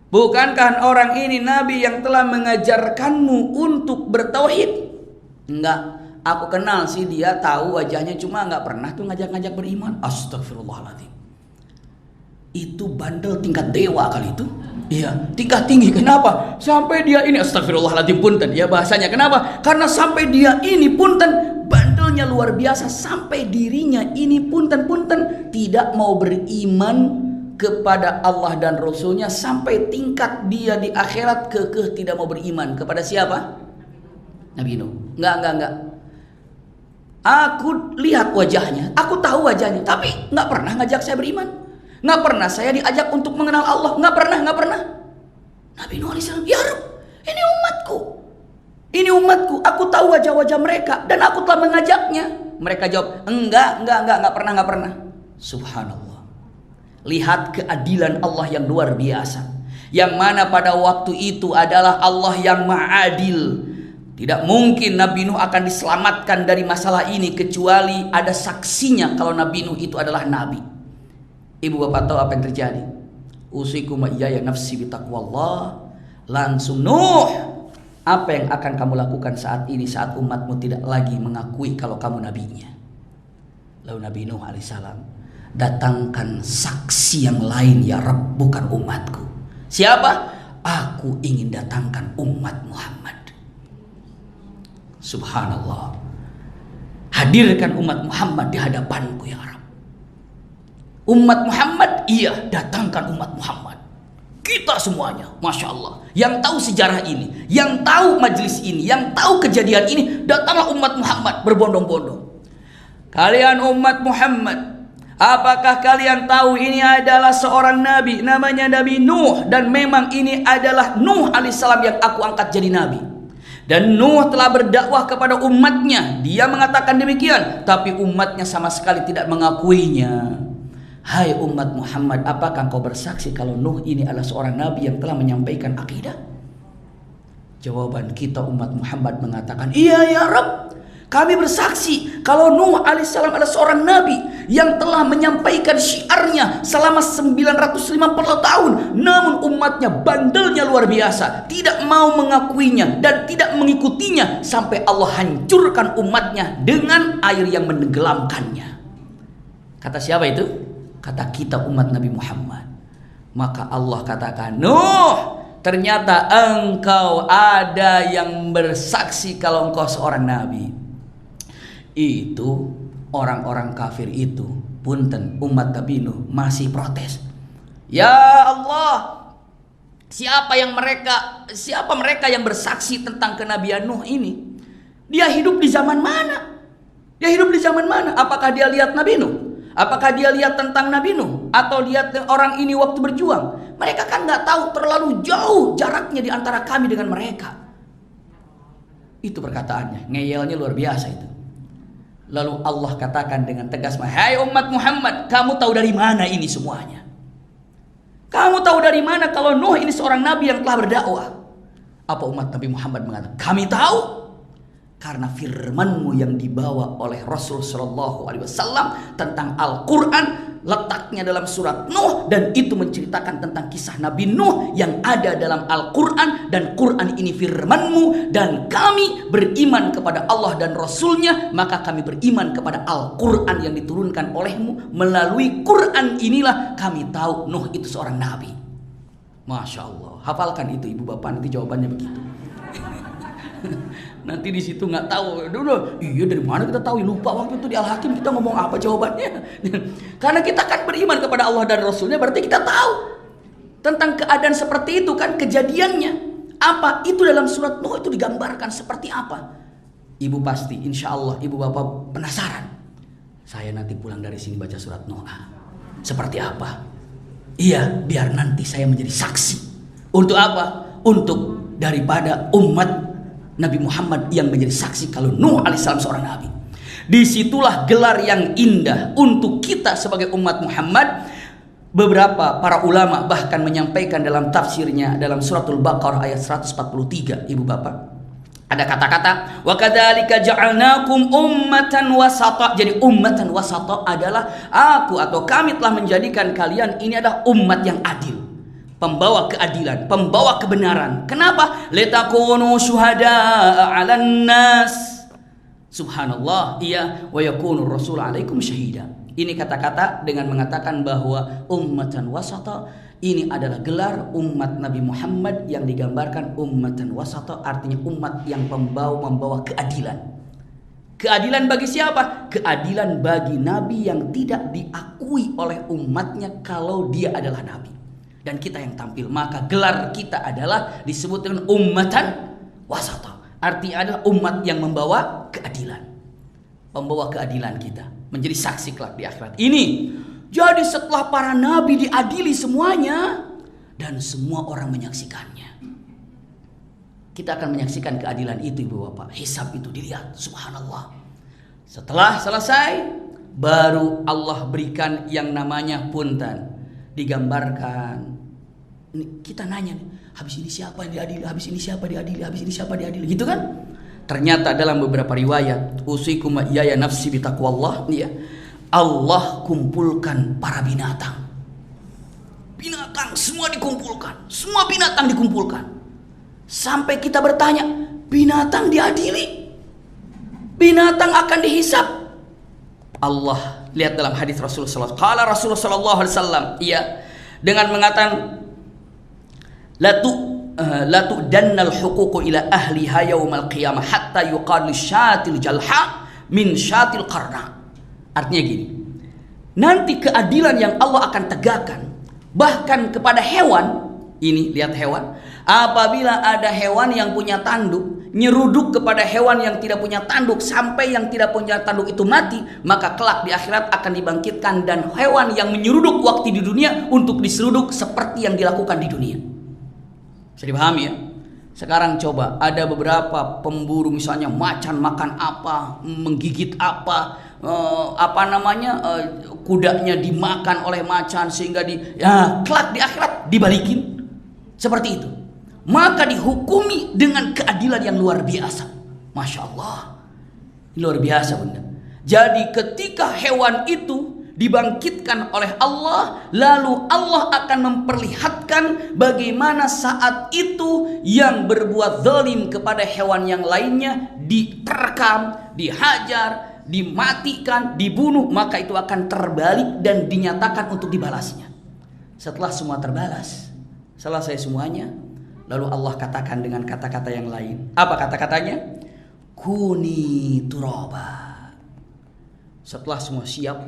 Bukankah orang ini nabi yang telah mengajarkanmu untuk bertauhid? Enggak. Aku kenal sih dia, tahu wajahnya, cuma nggak pernah tuh ngajak-ngajak beriman. Astagfirullahaladzim. Itu bandel tingkat dewa kali itu. Iya, tingkat tinggi. Kenapa? Sampai dia ini, astagfirullahaladzim, punten. Ya bahasanya kenapa? Karena sampai dia ini, punten, bandelnya luar biasa. Sampai dirinya ini, punten tidak mau beriman kepada Allah dan Rasulnya. Sampai tingkat dia di akhirat kekeh tidak mau beriman. Kepada siapa? Nabi Nuh. Enggak. Aku lihat wajahnya, aku tahu wajahnya, tapi nggak pernah ngajak saya beriman, nggak pernah saya diajak untuk mengenal Allah, nggak pernah. Nabi Nuh alaihissalam, ya Rabb, ini umatku, aku tahu wajah-wajah mereka dan aku telah mengajaknya. Mereka jawab, enggak pernah. Subhanallah. Lihat keadilan Allah yang luar biasa, yang mana pada waktu itu adalah Allah yang ma'adil. Tidak mungkin Nabi Nuh akan diselamatkan dari masalah ini kecuali ada saksinya kalau Nabi Nuh itu adalah Nabi. Ibu bapak tahu apa yang terjadi? Usikum iyaya nafsi bitaqwallah. Langsung Nuh, apa yang akan kamu lakukan saat ini saat umatmu tidak lagi mengakui kalau kamu nabinya? Lalu Nabi Nuh alaihissalam, datangkan saksi yang lain ya Rabb, bukan umatku. Siapa? Aku ingin datangkan umat Muhammad. Subhanallah. Hadirkan umat Muhammad di hadapanku ya Rabb. Umat Muhammad, iya, datangkan umat Muhammad. Kita semuanya, Masya Allah, yang tahu sejarah ini, yang tahu majelis ini, yang tahu kejadian ini, datanglah umat Muhammad berbondong-bondong. Kalian umat Muhammad, apakah kalian tahu ini adalah seorang nabi, namanya Nabi Nuh, dan memang ini adalah Nuh alaihissalam yang aku angkat jadi nabi. Dan Nuh telah berdakwah kepada umatnya. Dia mengatakan demikian, tapi umatnya sama sekali tidak mengakuinya. Hai umat Muhammad, apakah engkau bersaksi kalau Nuh ini adalah seorang nabi yang telah menyampaikan akidah? Jawaban kita umat Muhammad mengatakan, iya ya Rabb, Kami bersaksi kalau Nuh alaihissalam adalah seorang nabi yang telah menyampaikan syiarnya selama 950 tahun. Namun umatnya bandelnya luar biasa, tidak mau mengakuinya dan tidak mengikutinya, sampai Allah hancurkan umatnya dengan air yang menenggelamkannya. Kata siapa itu? Kata kita umat Nabi Muhammad. Maka Allah katakan, Nuh, ternyata engkau ada yang bersaksi kalau engkau seorang nabi. Itu orang-orang kafir itu, punten, umat Nabi Nuh masih protes. Ya Allah, siapa mereka yang bersaksi tentang kenabian Nuh ini? Dia hidup di zaman mana? Apakah dia lihat Nabi Nuh? Apakah dia lihat tentang Nabi Nuh? Atau lihat orang ini waktu berjuang? Mereka kan nggak tahu, terlalu jauh jaraknya di antara kami dengan mereka. Itu perkataannya, ngeyelnya luar biasa itu. Lalu Allah katakan dengan tegas, hai umat Muhammad, kamu tahu dari mana ini semuanya? Kamu tahu dari mana kalau Nuh ini seorang nabi yang telah berdakwah? Apa umat Nabi Muhammad mengatakan, kami tahu. Karena firmanmu yang dibawa oleh Rasul Shallallahu Alaihi Wasallam tentang Al-Quran letaknya dalam surat Nuh, dan itu menceritakan tentang kisah Nabi Nuh yang ada dalam Al-Quran, dan Quran ini firmanmu, dan kami beriman kepada Allah dan Rasulnya, maka kami beriman kepada Al-Quran yang diturunkan olehmu. Melalui Quran inilah kami tahu Nuh itu seorang nabi. Masya Allah, hafalkan itu ibu bapak, nanti jawabannya begitu. Nanti di situ nggak tahu dulu, iya dari mana kita tahu, lupa waktu itu di Al-Hakim kita ngomong apa jawabannya. Karena kita kan beriman kepada Allah dan Rasulnya, berarti kita tahu tentang keadaan seperti itu kan, kejadiannya apa itu dalam surat Nuh itu digambarkan seperti apa. Ibu pasti, insya Allah ibu bapak penasaran. Saya nanti pulang dari sini baca surat Nuh seperti apa. Iya, biar nanti saya menjadi saksi. Untuk apa? Untuk daripada umat Nabi Muhammad yang menjadi saksi kalau Nuh alaihissalam seorang nabi. Disitulah gelar yang indah untuk kita sebagai umat Muhammad. Beberapa para ulama bahkan menyampaikan dalam tafsirnya dalam suratul Baqarah ayat 143, ibu bapak, ada kata-kata wa kadzalika ja'alnakum ummatan wasata. Jadi ummatan wasata adalah aku atau kami telah menjadikan kalian ini adalah umat yang adil, pembawa keadilan, pembawa kebenaran. Kenapa? Litakunu syuhada'a 'alan nas. Subhanallah, iya, wa yakunu rasul 'alaikum syahida. Ini kata-kata dengan mengatakan bahwa ummatan wasata ini adalah gelar umat Nabi Muhammad yang digambarkan ummatan wasata, artinya umat yang membawa keadilan. Keadilan bagi siapa? Keadilan bagi nabi yang tidak diakui oleh umatnya kalau dia adalah nabi. Dan kita yang tampil, maka gelar kita adalah disebut dengan ummatan wasata, artinya adalah umat yang membawa keadilan, pembawa keadilan kita menjadi saksi kelak di akhirat ini. Jadi setelah para nabi diadili semuanya dan semua orang menyaksikannya, kita akan menyaksikan keadilan itu ibu bapak. Hisab itu dilihat, subhanallah. Setelah selesai baru Allah berikan yang namanya punten, digambarkan. Ini kita nanya nih, habis ini siapa yang diadili, habis ini siapa diadili, habis ini siapa diadili, gitu kan? Ternyata dalam beberapa riwayat, usikum wa iyaya nafsi bitaqwallah, ya, Allah kumpulkan para binatang. Binatang semua dikumpulkan, semua binatang dikumpulkan. Sampai kita bertanya, binatang diadili, binatang akan dihisab. Allah lihat dalam hadis Rasulullah sallallahu alaihi wasallam, iya, dengan mengatakan la tu'dannal huququ ila ahliha yaumal qiyamah hatta yuqal lisyatil jalha min syatil qarna. Artinya gini, nanti keadilan yang Allah akan tegakkan bahkan kepada hewan. Ini lihat hewan, apabila ada hewan yang punya tanduk nyeruduk kepada hewan yang tidak punya tanduk sampai yang tidak punya tanduk itu mati, maka kelak di akhirat akan dibangkitkan dan hewan yang menyeruduk waktu di dunia untuk diseruduk seperti yang dilakukan di dunia. Bisa dipahami ya? Sekarang coba ada beberapa pemburu misalnya macan makan apa, menggigit apa, kudanya dimakan oleh macan sehingga kelak di akhirat dibalikin seperti itu. Maka dihukumi dengan keadilan yang luar biasa. Masya Allah. Luar biasa, Bunda. Jadi ketika hewan itu dibangkitkan oleh Allah, lalu Allah akan memperlihatkan bagaimana saat itu yang berbuat zalim kepada hewan yang lainnya diterkam, dihajar, dimatikan, dibunuh, maka itu akan terbalik dan dinyatakan untuk dibalasnya. Setelah semua terbalas, selesai semuanya, lalu Allah katakan dengan kata-kata yang lain. Apa kata-katanya? Kuni turaba. Setelah semua siap,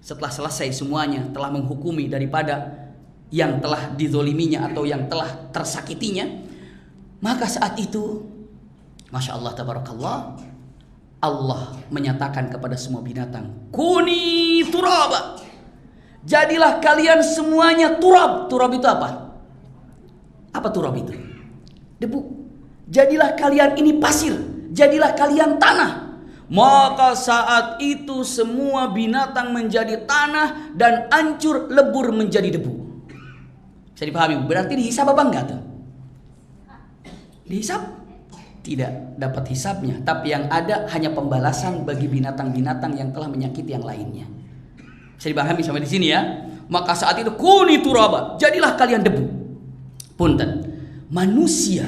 setelah selesai semuanya, telah menghukumi daripada yang telah dizoliminya atau yang telah tersakitinya, maka saat itu, Masya Allah, tabarakallah, Allah menyatakan kepada semua binatang, kuni turaba. Jadilah kalian semuanya turab. Turab itu apa? Apa turab itu? Debu. Jadilah kalian ini pasir. Jadilah kalian tanah. Maka saat itu semua binatang menjadi tanah dan hancur lebur menjadi debu. Bisa dipahami? Berarti dihisab apa enggak tuh? Dihisab? Tidak dapat hisabnya, tapi yang ada hanya pembalasan bagi binatang-binatang yang telah menyakiti yang lainnya. Bisa dipahami sampai di sini ya? Maka saat itu kuni turaba, jadilah kalian debu. Punten. Manusia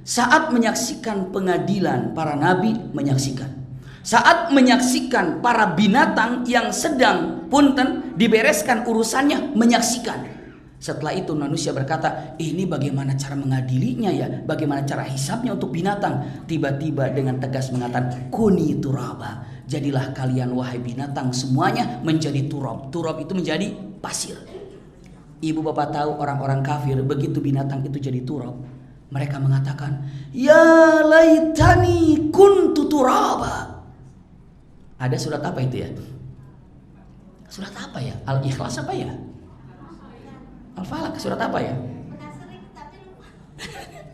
saat menyaksikan pengadilan, para nabi menyaksikan. Saat menyaksikan para binatang yang sedang punten dibereskan urusannya, menyaksikan. Setelah itu manusia berkata, ini bagaimana cara mengadilinya ya? Bagaimana cara hisabnya untuk binatang? Tiba-tiba dengan tegas mengatakan, kuni turaba. Jadilah kalian wahai binatang semuanya menjadi turab. Turab itu menjadi pasir. Ibu bapak tahu orang-orang kafir begitu binatang itu jadi turab, mereka mengatakan, ya laitani kuntu turaba. Ada surat apa itu ya? Surat apa ya? Al-Ikhlas apa ya? Al-Falaq, surat apa ya?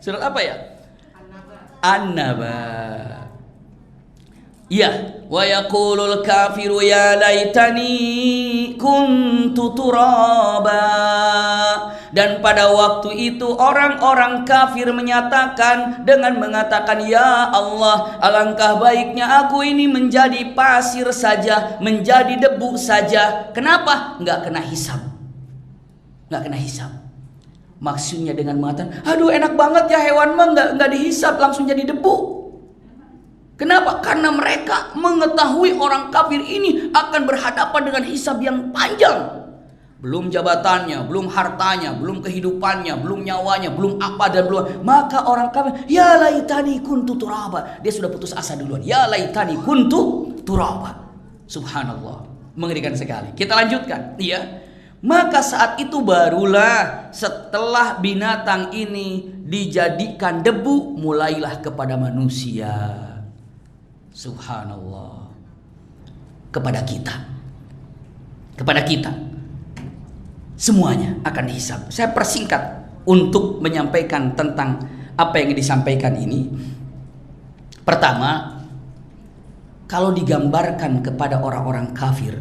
Surat apa ya? An-Naba. Ya, wa yaqulul kafiru ya laitani kuntu turaba. Dan pada waktu itu orang-orang kafir menyatakan dengan mengatakan, ya Allah, alangkah baiknya aku ini menjadi pasir saja, menjadi debu saja. Kenapa? Enggak kena hisab. Enggak kena hisab. Maksudnya dengan mengatakan, aduh enak banget ya hewan mah enggak dihisab, langsung jadi debu. Kenapa? Karena mereka mengetahui orang kafir ini akan berhadapan dengan hisab yang panjang. Belum jabatannya, belum hartanya, belum kehidupannya, belum nyawanya, belum apa dan belum. Maka orang kafir, ya laitani kuntu turaba. Dia sudah putus asa duluan. Ya laitani kuntu turaba. Subhanallah. Mengerikan sekali. Kita lanjutkan. Ya. Maka saat itu barulah setelah binatang ini dijadikan debu, mulailah kepada manusia. Subhanallah. Kepada kita semuanya akan dihisab. Saya persingkat untuk menyampaikan tentang apa yang disampaikan ini. Pertama, kalau digambarkan kepada orang-orang kafir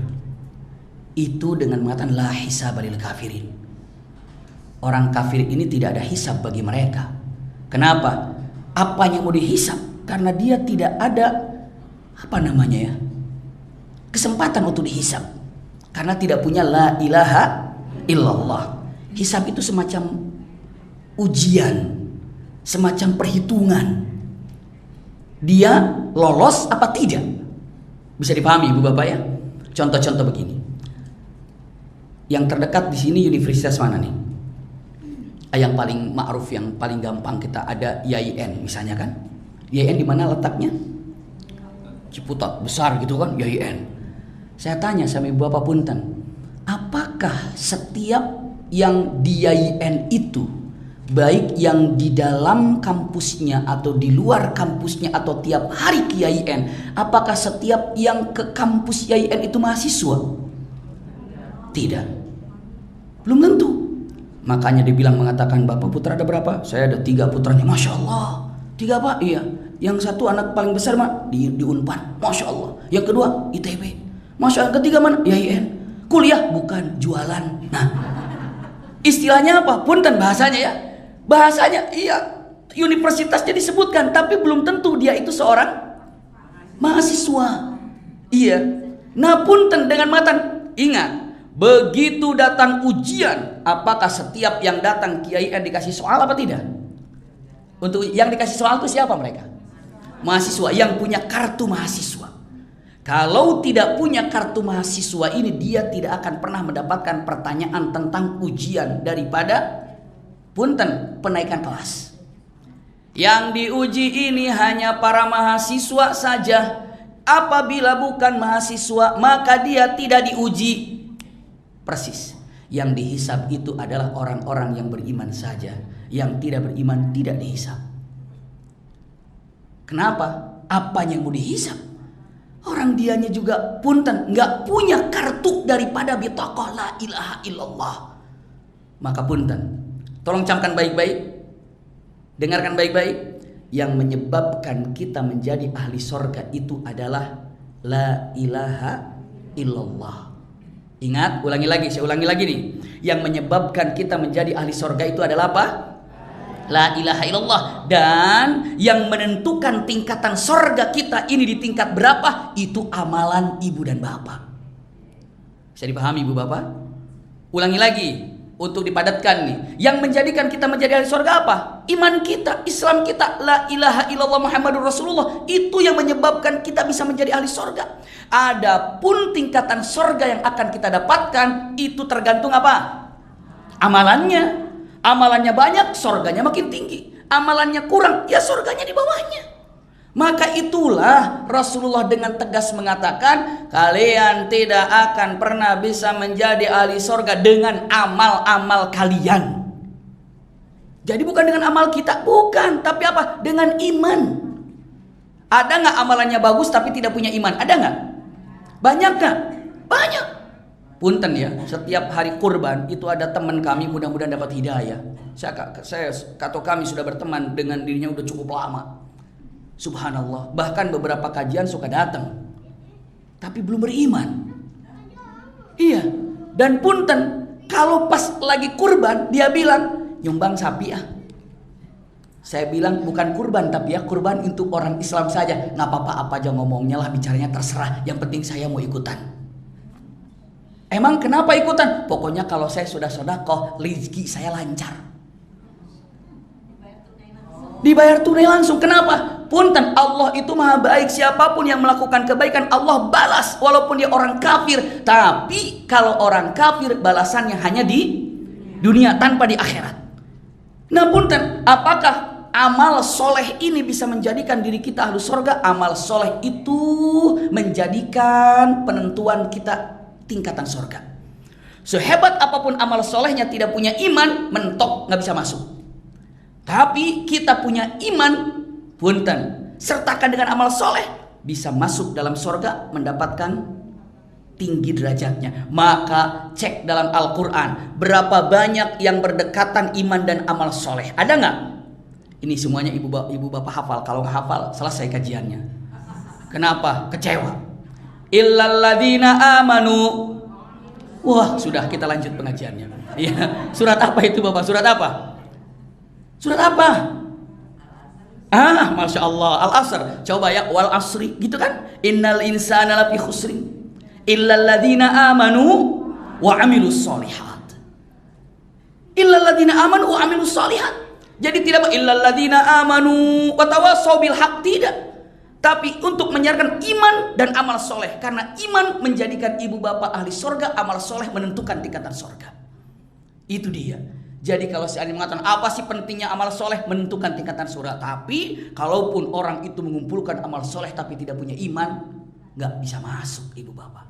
itu dengan mengatakan la hisab lil kafirin. Orang kafir ini tidak ada hisab bagi mereka. Kenapa? Apa yang mau dihisab? Karena dia tidak ada kesempatan untuk dihisab. Karena tidak punya la ilaha illallah. Hisab itu semacam ujian, semacam perhitungan. Dia lolos apa tidak? Bisa dipahami Ibu Bapak ya? Contoh-contoh begini. Yang terdekat di sini universitas mana nih? Yang paling ma'ruf, yang paling gampang kita ada YIN misalnya kan? YIN di mana letaknya? Ciputat, besar gitu kan, YIN. Saya tanya sama Ibu Bapak punten, apakah setiap yang di YIN itu, baik yang di dalam kampusnya atau di luar kampusnya atau tiap hari ke YIN, apakah setiap yang ke kampus YIN itu mahasiswa? Tidak. Belum tentu. Makanya dibilang mengatakan, Bapak putra ada berapa? Saya ada 3 putranya. Masya Allah. 3 Pak? Iya. Yang satu anak paling besar di Unpad. Masya Allah. Yang kedua ITB. Masya Allah. Yang ketiga mana? YIN. Kuliah bukan, jualan. Nah, istilahnya apa? Punten bahasanya ya. Bahasanya iya, universitasnya disebutkan, tapi belum tentu dia itu seorang mahasiswa. Iya. Nah punten dengan matan, ingat, begitu datang ujian, apakah setiap yang datang kiai dikasih soal apa tidak? Untuk yang dikasih soal itu siapa mereka? Mahasiswa yang punya kartu mahasiswa. Kalau tidak punya kartu mahasiswa ini, dia tidak akan pernah mendapatkan pertanyaan tentang ujian daripada punten penaikan kelas. Yang diuji ini hanya para mahasiswa saja. Apabila bukan mahasiswa, maka dia tidak diuji. Persis. Yang dihisab itu adalah orang-orang yang beriman saja. Yang tidak beriman tidak dihisab. Kenapa? Apanya yang mau dihisab? Orang dianya juga punten nggak punya kartu daripada bitaqah la ilaha illallah. Maka punten, tolong camkan baik-baik. Dengarkan baik-baik. Yang menyebabkan kita menjadi ahli sorga itu adalah la ilaha illallah. Ingat, ulangi lagi, saya ulangi lagi nih. Yang menyebabkan kita menjadi ahli sorga itu adalah apa? La ilaha illallah. Dan yang menentukan tingkatan sorga kita ini di tingkat berapa, itu amalan ibu dan bapak. Bisa dipahami ibu bapak? Ulangi lagi. Untuk dipadatkan nih, yang menjadikan kita menjadi ahli surga apa? Iman kita, Islam kita, la ilaha illallah Muhammadur Rasulullah. Itu yang menyebabkan kita bisa menjadi ahli surga. Adapun tingkatan surga yang akan kita dapatkan itu tergantung apa? Amalannya. Amalannya banyak, surganya makin tinggi. Amalannya kurang, ya surganya di bawahnya. Maka itulah Rasulullah dengan tegas mengatakan, kalian tidak akan pernah bisa menjadi ahli surga dengan amal-amal kalian. Jadi bukan dengan amal kita, bukan, tapi apa? Dengan iman. Ada nggak amalannya bagus tapi tidak punya iman? Ada nggak? Banyak nggak? Banyak. Punten ya, setiap hari kurban itu ada teman kami, mudah-mudahan dapat hidayah. Saya atau kami sudah berteman dengan dirinya udah cukup lama. Subhanallah, bahkan beberapa kajian suka datang, tapi belum beriman. Iya, dan punten, kalau pas lagi kurban, dia bilang, nyumbang sapi ya. Saya bilang, bukan kurban, tapi ya kurban untuk orang Islam saja. Nggak apa-apa, apa aja ngomongnya lah, bicaranya terserah. Yang penting saya mau ikutan. Emang kenapa ikutan? Pokoknya kalau saya sudah sedekah, rezeki saya lancar. Dibayar tunai langsung. Kenapa? Punten, Allah itu maha baik. Siapapun yang melakukan kebaikan, Allah balas walaupun dia orang kafir. Tapi kalau orang kafir, balasannya hanya di dunia tanpa di akhirat. Nah punten, apakah amal soleh ini bisa menjadikan diri kita ahlu surga? Amal soleh itu menjadikan penentuan kita tingkatan surga. Sehebat apapun amal solehnya, tidak punya iman, mentok, nggak bisa masuk. Tapi kita punya iman, punten, sertakan dengan amal soleh, bisa masuk dalam surga, mendapatkan tinggi derajatnya. Maka cek dalam Al-Quran, berapa banyak yang berdekatan iman dan amal soleh. Ada nggak? Ini semuanya ibu bapak hafal. Kalau nggak hafal, selesai kajiannya. Kenapa? Kecewa. Illalladzina amanu. Wah, sudah, kita lanjut pengajiannya. Iya, surat apa itu bapak? Surat apa? Surat apa? Masya Allah, Al-Asr. Coba ya, wal asri, gitu kan? Innal insana lafi khusrin illal ladzina amanu wa amilus solihat. Illal ladzina amanu wa amilus solihat. Jadi tidak illal ladzina amanu wa tawassaw bil haq, tidak. Tapi untuk menyiarkan iman dan amal soleh. Karena iman menjadikan ibu bapak ahli surga, amal soleh menentukan tingkatan surga. Itu dia. Jadi kalau seandainya mengatakan apa sih pentingnya amal soleh, menentukan tingkatan surga. Tapi kalaupun orang itu mengumpulkan amal soleh tapi tidak punya iman, nggak bisa masuk ibu bapak.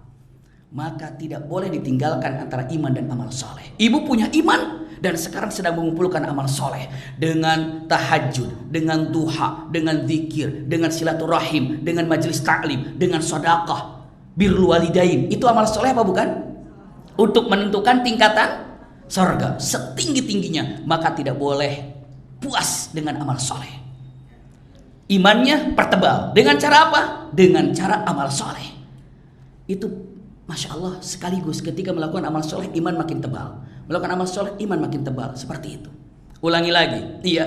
Maka tidak boleh ditinggalkan antara iman dan amal soleh. Ibu punya iman dan sekarang sedang mengumpulkan amal soleh dengan tahajud, dengan duha, dengan zikir, dengan silaturahim, dengan majelis taklim, dengan sedekah, birrul walidain. Itu amal soleh apa bukan? Untuk menentukan tingkatan surga setinggi-tingginya. Maka tidak boleh puas dengan amal soleh. Imannya pertebal. Dengan cara apa? Dengan cara amal soleh. Itu Masya Allah, sekaligus ketika melakukan amal soleh, iman makin tebal. Melakukan amal soleh, iman makin tebal. Seperti itu. Ulangi lagi. Iya.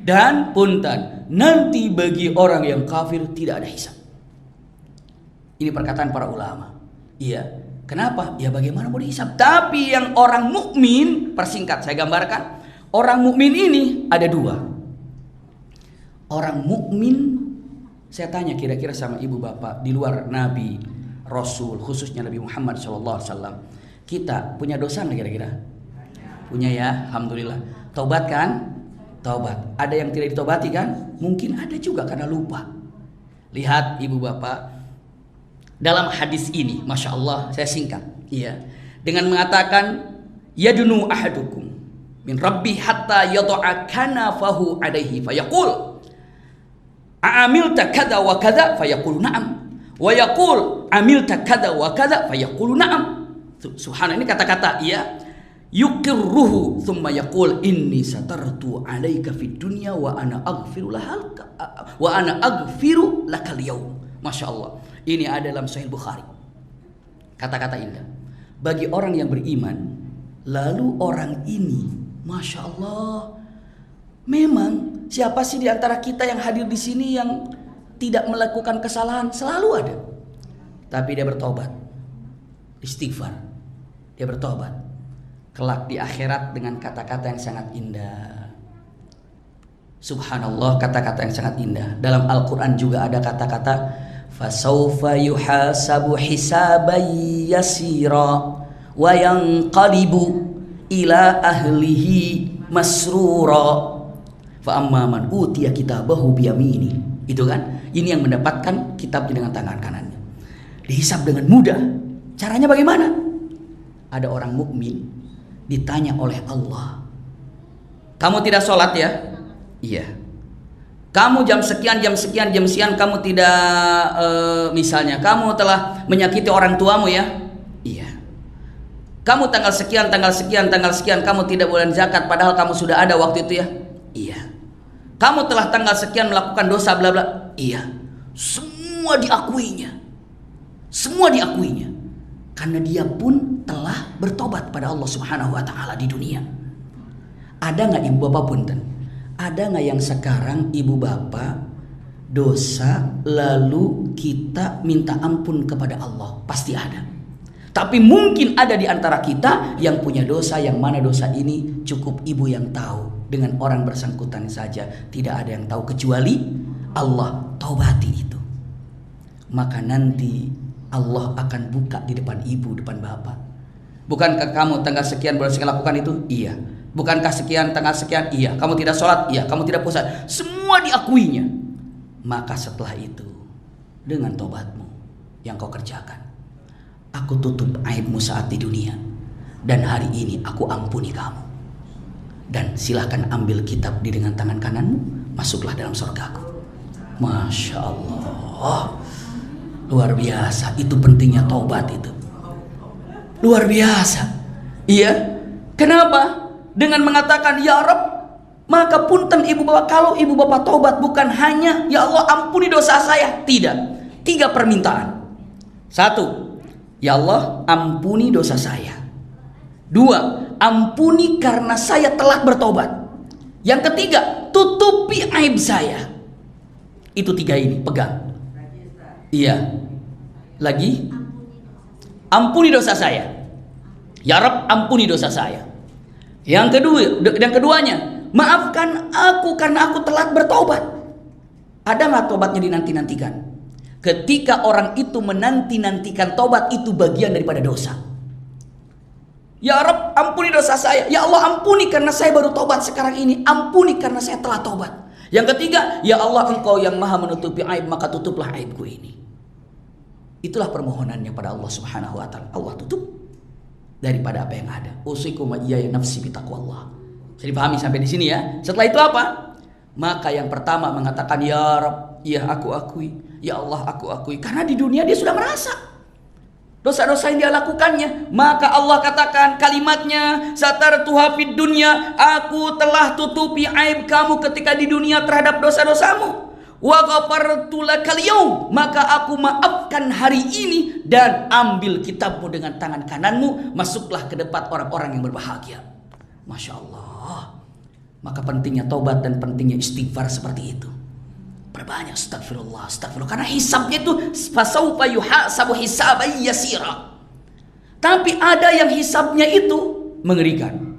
Dan punten, nanti bagi orang yang kafir tidak ada hisab. Ini perkataan para ulama. Iya. Kenapa? Ya bagaimana mau dihisab? Tapi yang orang mukmin, persingkat saya gambarkan, orang mukmin ini ada dua. Orang mukmin, saya tanya kira-kira sama ibu bapak di luar Nabi, Rasul, khususnya Nabi Muhammad SAW, kita punya dosa nggak kira-kira? Punya ya, alhamdulillah. Taubat kan? Taubat. Ada yang tidak ditobati kan? Mungkin ada juga karena lupa. Lihat ibu bapak, dalam hadis ini, masya Allah, saya singkat, ya, dengan mengatakan, yadunu ahadukum min rabbi hatta yada'a kanafahu alaihi fayaqul a'amilta kada wa kada fayaqulu na'am wa yaqul amilta kada wa kada fayaqulu na'am. Subhanallah, ini kata-kata ya, yukirruhu thumma yaqul inni satartu alaika fid dunya wa ana aghfiru lakal yaum. Masya Allah, ini ada dalam Sahih Bukhari. Kata-kata indah bagi orang yang beriman. Lalu orang ini, masya Allah, memang siapa sih di antara kita yang hadir di sini yang tidak melakukan kesalahan? Selalu ada. Tapi dia bertobat, istighfar, dia bertobat. Kelak di akhirat dengan kata-kata yang sangat indah. Subhanallah, kata-kata yang sangat indah. Dalam Al-Quran juga ada kata-kata fasawfa yuhasabu hisaban yasira wa yanqalibu ila ahlihi masrura fa amma man utiya kitabahu biyamini. Itu kan, ini yang mendapatkan kitabnya dengan tangan kanannya, dihisab dengan mudah. Caranya bagaimana? Ada orang mukmin ditanya oleh Allah, kamu tidak sholat ya? Iya. Kamu jam sekian kamu tidak misalnya kamu telah menyakiti orang tuamu ya? Iya. Kamu tanggal sekian kamu tidak boleh zakat padahal kamu sudah ada waktu itu ya? Iya. Kamu telah tanggal sekian melakukan dosa bla bla. Iya. Semua diakuinya. Karena dia pun telah bertobat pada Allah Subhanahu wa taala di dunia. Ada enggak ibu bapak punten? Ada nggak yang sekarang ibu bapak dosa lalu kita minta ampun kepada Allah? Pasti ada. Tapi mungkin ada di antara kita yang punya dosa, yang mana dosa ini cukup ibu yang tahu. Dengan orang bersangkutan saja tidak ada yang tahu kecuali Allah. Taubati itu. Maka nanti Allah akan buka di depan ibu, depan bapak. Bukankah kamu tanggal sekian boleh lakukan itu? Iya. Bukankah sekian tanggal sekian? Iya. Kamu tidak sholat? Iya. Kamu tidak puasa? Semua diakuinya. Maka setelah itu, dengan tobatmu yang kau kerjakan, aku tutup aibmu saat di dunia, dan hari ini aku ampuni kamu. Dan silahkan ambil kitab di dengan tangan kananmu, masuklah dalam surgaku. Masya Allah, luar biasa. Itu pentingnya taubat itu, luar biasa. Iya. Kenapa? Dengan mengatakan ya Rabb, maka punten ibu bapak, kalau ibu bapak taubat bukan hanya ya Allah ampuni dosa saya, tidak. 3 permintaan. 1, ya Allah ampuni dosa saya. 2, ampuni karena saya telah bertobat. Yang ketiga, tutupi aib saya. Itu 3 ini, pegang. Iya. Lagi, ampuni dosa saya. Ya Rabb ampuni dosa saya. Yang keduanya, maafkan aku karena aku telah bertobat. Ada nggak tobatnya dinanti-nantikan? Ketika orang itu menanti-nantikan tobat, itu bagian daripada dosa. Ya Rabb ampuni dosa saya. Ya Allah ampuni karena saya baru tobat sekarang ini. Ampuni karena saya telah tobat. Yang ketiga, ya Allah engkau yang maha menutupi aib, maka tutuplah aibku ini. Itulah permohonannya pada Allah Subhanahu wa taala. Allah tutup daripada apa yang ada. Usikum wa iyaya nafsi bitaqwallah. Bisa dipahami sampai di sini ya. Setelah itu apa? Maka yang pertama mengatakan ya Rabb, ya aku akui, ya Allah aku akui. Karena di dunia dia sudah merasa dosa-dosa yang dia lakukannya. Maka Allah katakan kalimatnya, satartuha fid dunya, aku telah tutupi aib kamu ketika di dunia terhadap dosa-dosamu. Wa ghafartu lakal yaum, maka aku maafkan hari ini, dan ambil kitabmu dengan tangan kananmu, masuklah ke depan orang-orang yang berbahagia. Masya Allah. Maka pentingnya taubat dan pentingnya istighfar seperti itu. Perbanyak astagfirullah, astagfirullah. Karena hisabnya itu fasaufa yuhasabu hisaban yasira. Tapi ada yang hisabnya itu mengerikan.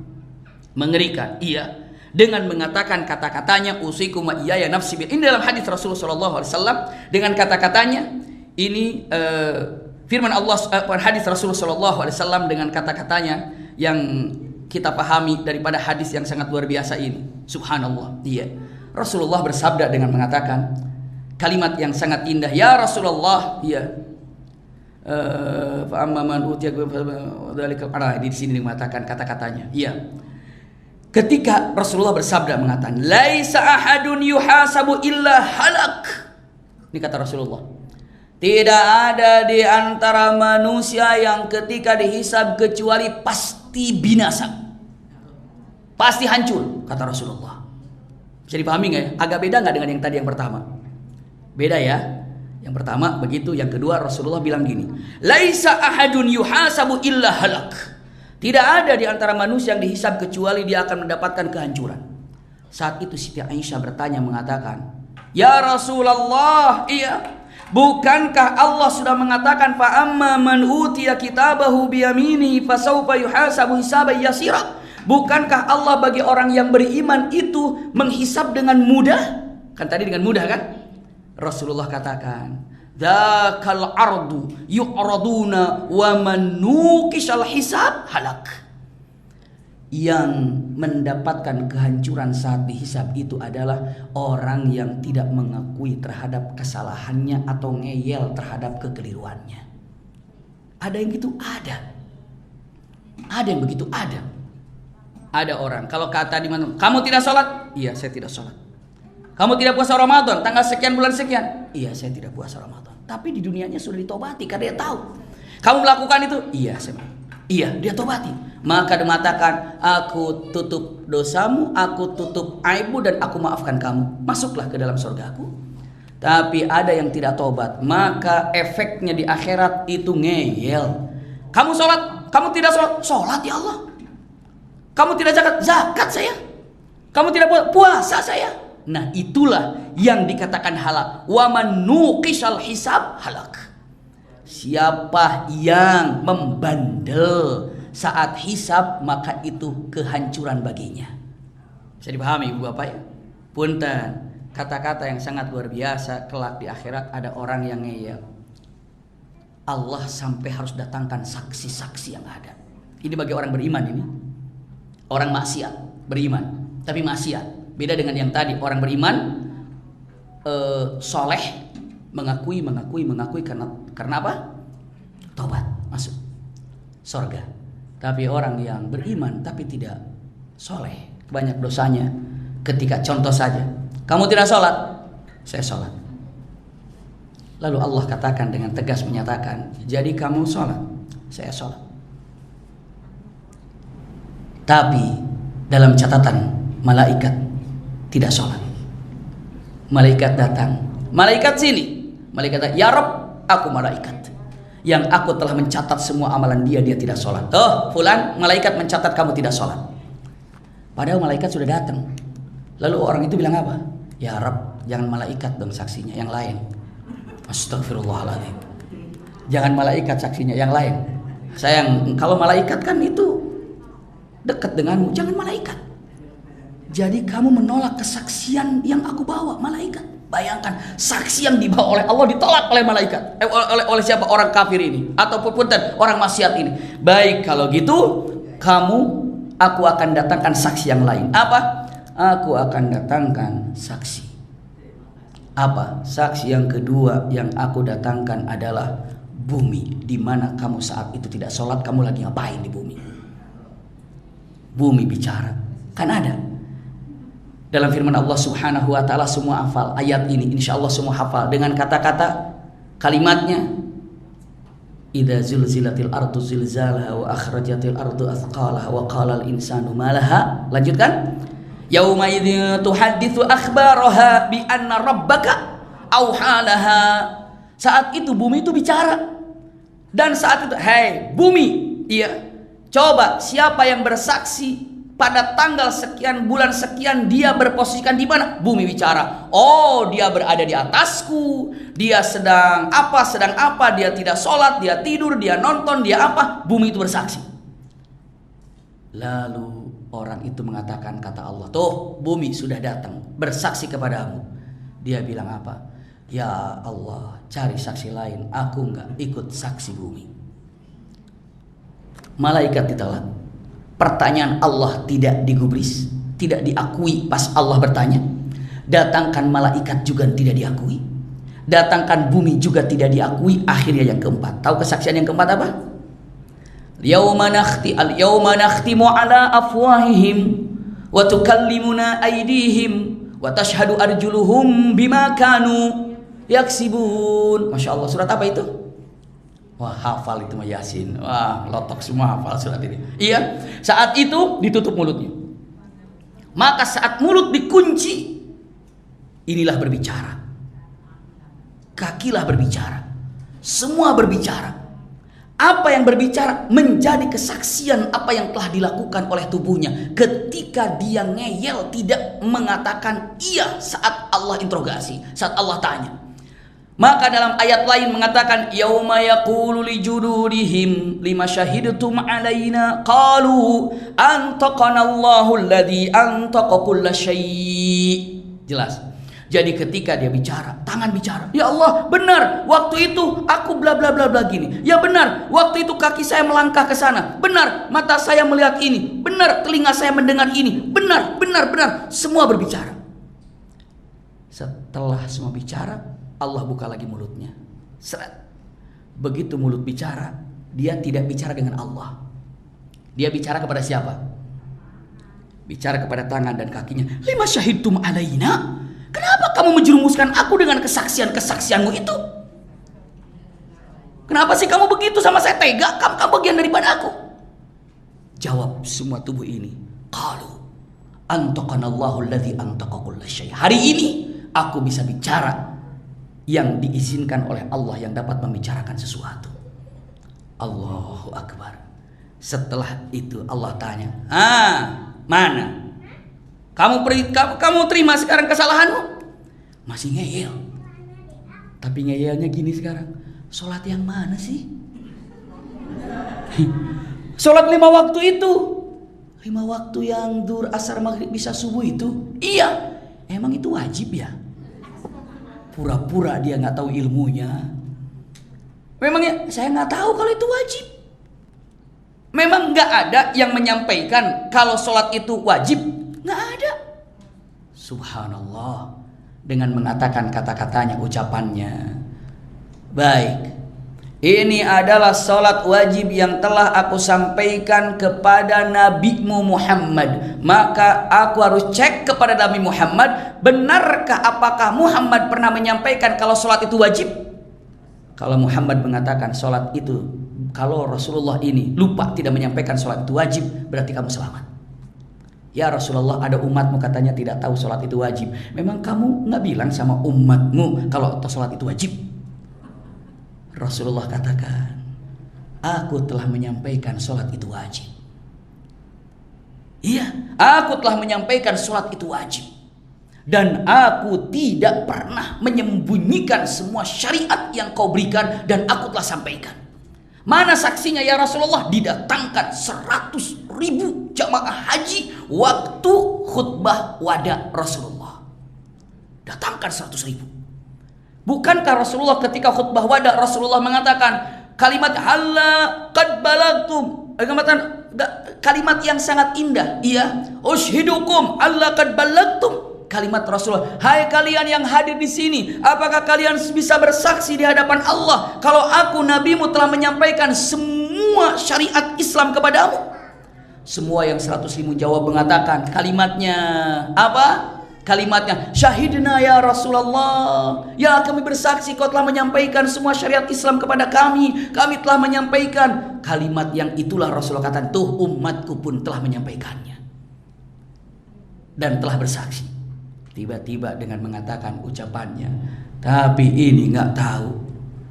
Mengerikan, iya. Dengan mengatakan kata-katanya usikum wa iyaya nafsi bil. Ini dalam hadis Rasulullah sallallahu alaihi wasallam dengan kata-katanya ini firman Allah, hadis Rasulullah sallallahu alaihi wasallam dengan kata-katanya yang kita pahami daripada hadis yang sangat luar biasa ini. Subhanallah. Iya. Rasulullah bersabda dengan mengatakan kalimat yang sangat indah. Ya Rasulullah, iya. Fa amma man utiya dzalika di sini mengatakan kata-katanya. Iya. Ketika Rasulullah bersabda mengatakan, "Laisa ahadun yuhasabu illa halak." Ini kata Rasulullah. Tidak ada di antara manusia yang ketika dihisab kecuali pasti binasa. Pasti hancur, kata Rasulullah. Bisa dipahami nggak ya? Agak beda nggak dengan yang tadi yang pertama? Beda ya. Yang pertama begitu, yang kedua Rasulullah bilang gini, "Laisa ahadun yuhasabu illa halak." Tidak ada di antara manusia yang dihisab kecuali dia akan mendapatkan kehancuran. Saat itu Siti Aisyah bertanya mengatakan, "Ya Rasulullah, iya, bukankah Allah sudah mengatakan fa amma man utiya kitabahu biyaminihi fasawfa yuhasabu hisaban yasira?" Bukankah Allah bagi orang yang beriman itu menghisab dengan mudah? Kan tadi dengan mudah kan? Rasulullah katakan, "Dzakal ardu yu'raduna wa man nuqishal hisab halak." Yang mendapatkan kehancuran saat dihisab itu adalah orang yang tidak mengakui terhadap kesalahannya atau ngeyel terhadap kekeliruannya. Ada yang gitu? Ada. Ada yang begitu? Ada. Ada orang kalau kata di mana, "Kamu tidak sholat?" "Iya, saya tidak sholat." "Kamu tidak puasa Ramadan tanggal sekian bulan sekian?" "Iya, saya tidak puasa Ramadan." Tapi di dunianya sudah ditobati karena dia tahu. "Kamu melakukan itu?" "Iya, saya." "Iya, dia tobati." Maka dia mengatakan, "Aku tutup dosamu, aku tutup aibmu, dan aku maafkan kamu. Masuklah ke dalam surgaku." Tapi ada yang tidak tobat, maka efeknya di akhirat itu ngeyel. "Kamu sholat?" "Kamu tidak sholat?" "Sholat ya Allah." "Kamu tidak zakat?" "Zakat saya." "Kamu tidak puasa?" "Saya." Nah, itulah yang dikatakan halak. Wa man nuqishal hisab halak. Siapa yang membandel saat hisab, maka itu kehancuran baginya. Bisa dipahami Ibu Bapak ya? Punten, kata-kata yang sangat luar biasa. Kelak di akhirat ada orang yang ngeyel. Allah sampai harus datangkan saksi-saksi yang ada. Ini bagi orang beriman ini. Orang maksiat beriman, tapi maksiat. Beda dengan yang tadi, orang beriman soleh, mengakui karena apa? Tobat, masuk surga. Tapi orang yang beriman tapi tidak soleh, banyak dosanya. Ketika contoh saja, "Kamu tidak sholat?" "Saya sholat." Lalu Allah katakan dengan tegas menyatakan, "Jadi kamu sholat?" "Saya sholat." Tapi dalam catatan malaikat tidak sholat. Malaikat datang, malaikat sini, malaikat datang, "Ya Rabb, aku malaikat yang aku telah mencatat semua amalan dia tidak sholat." "Oh fulan, malaikat mencatat kamu tidak sholat." Padahal malaikat sudah datang. Lalu orang itu bilang apa? "Ya Rabb, jangan malaikat dong saksinya, yang lain." Astagfirullahaladzim. Jangan malaikat saksinya, yang lain. Sayang, kalau malaikat kan itu dekat denganmu, jangan malaikat. Jadi kamu menolak kesaksian yang aku bawa, malaikat. Bayangkan, saksi yang dibawa oleh Allah ditolak oleh malaikat. Oleh siapa? Orang kafir ini, ataupun orang maksiat ini. Baik, kalau gitu aku akan datangkan saksi yang lain. Apa? Aku akan datangkan saksi. Apa? Saksi yang kedua yang aku datangkan adalah bumi, di mana kamu saat itu tidak sholat. Kamu lagi ngapain di bumi? Bumi bicara, kan ada dalam firman Allah Subhanahu wa taala. Semua hafal ayat ini, insya Allah semua hafal dengan kata-kata kalimatnya. Idza zulzilatil ardu zilzalaha wa akhrajatil ardu athqalaha wa qala al insanu ma laha. Lanjutkan. Yauma idzin tuhadditsu akhbaraha bi anna rabbaka auhalaha. Saat itu bumi itu bicara. Dan saat itu, "Hei bumi, iya, coba siapa yang bersaksi pada tanggal sekian bulan sekian dia berposisikan di mana? Bumi bicara. Oh, dia berada di atasku. Dia sedang apa? Dia tidak sholat, dia tidur, dia nonton, dia apa? Bumi itu bersaksi. Lalu orang itu mengatakan, kata Allah, tuh bumi sudah datang bersaksi kepadamu. Dia bilang apa? Ya Allah, cari saksi lain, aku enggak ikut saksi bumi. Malaikat ditolak. Pertanyaan Allah tidak digubris, tidak diakui pas Allah bertanya. Datangkan malaikat juga tidak diakui. Datangkan bumi juga tidak diakui. Akhirnya yang keempat. Tahu kesaksian yang keempat apa? Al-yawma nakhtimu ala afwahihim wa tukallimuna aydihim wa tashhadu arjuluhum bima kanu yaksibun. Masya Allah, surat apa itu? Wah, hafal itu mah Yasin. Wah, lotok semua hafal surat ini. Iya, saat itu ditutup mulutnya. Maka saat mulut dikunci, inilah berbicara. Kakilah berbicara. Semua berbicara. Apa yang berbicara menjadi kesaksian apa yang telah dilakukan oleh tubuhnya. Ketika dia ngeyel, tidak mengatakan iya saat Allah interogasi, saat Allah tanya. Maka dalam ayat lain mengatakan yauma yaqulu li juludihim lima syahidtum alaina qalu antaqana Allahu alladzi antaqa kulla syai'. Jelas. Jadi ketika dia bicara, tangan bicara. Ya Allah, benar waktu itu aku bla bla bla bla gini. Ya benar, waktu itu kaki saya melangkah ke sana. Benar, mata saya melihat ini. Benar, telinga saya mendengar ini. Benar, benar. Semua berbicara. Setelah semua bicara, Allah buka lagi mulutnya. Seret. Begitu mulut bicara, dia tidak bicara dengan Allah. Dia bicara kepada siapa? Bicara kepada tangan dan kakinya. Lima syahidtum alaina. Kenapa kamu menjerumuskan aku dengan kesaksianmu itu? Kenapa sih kamu begitu sama saya, tega? Kamu bagian daripada aku. Jawab semua tubuh ini. Qalu antaqanallahu alladzi antaqa kulla syai'. Hari ini aku bisa bicara yang diizinkan oleh Allah yang dapat membicarakan sesuatu. Allahu Akbar. Setelah itu Allah tanya, mana? Kamu terima sekarang kesalahanmu? Masih ngeyel. Tapi ngeyelnya gini sekarang. Sholat yang mana sih? Sholat 5 waktu itu. 5 waktu yang dur, asar, maghrib, bisa subuh itu. Iya. Emang itu wajib ya? Pura-pura dia gak tahu ilmunya. Memangnya saya gak tahu kalau itu wajib. Memang gak ada yang menyampaikan kalau sholat itu wajib. Gak ada. Subhanallah. Dengan mengatakan kata-katanya, ucapannya. Baik. Ini adalah sholat wajib yang telah aku sampaikan kepada Nabimu Muhammad. Maka aku harus cek kepada Nabi Muhammad. Benarkah apakah Muhammad pernah menyampaikan kalau sholat itu wajib? Kalau Muhammad mengatakan sholat itu, kalau Rasulullah ini lupa tidak menyampaikan sholat itu wajib, berarti kamu selamat. Ya Rasulullah, ada umatmu katanya tidak tahu sholat itu wajib. Memang kamu gak bilang sama umatmu kalau sholat itu wajib? Rasulullah katakan, aku telah menyampaikan sholat itu wajib. Iya, aku telah menyampaikan sholat itu wajib. Dan aku tidak pernah menyembunyikan semua syariat yang kau berikan dan aku telah sampaikan. Mana saksinya ya Rasulullah? Didatangkan 100.000 jamaah haji waktu khutbah wada Rasulullah. Datangkan 100.000. Bukankah Rasulullah ketika khutbah wada Rasulullah mengatakan kalimat halla qad balagtum, kalimat yang sangat indah. Iya, ushidukum alla qad balagtum. Kalimat Rasulullah, hai kalian yang hadir di sini, apakah kalian bisa bersaksi di hadapan Allah kalau aku nabimu telah menyampaikan semua syariat Islam kepadamu? Semua yang 100.000 jawab mengatakan kalimatnya apa? Kalimatnya syahidna ya Rasulullah. Ya, kami bersaksi kau telah menyampaikan semua syariat Islam kepada kami. Kami telah menyampaikan. Kalimat yang itulah Rasulullah katakan, tuh umatku pun telah menyampaikannya dan telah bersaksi. Tiba-tiba dengan mengatakan ucapannya, tapi ini nggak tahu.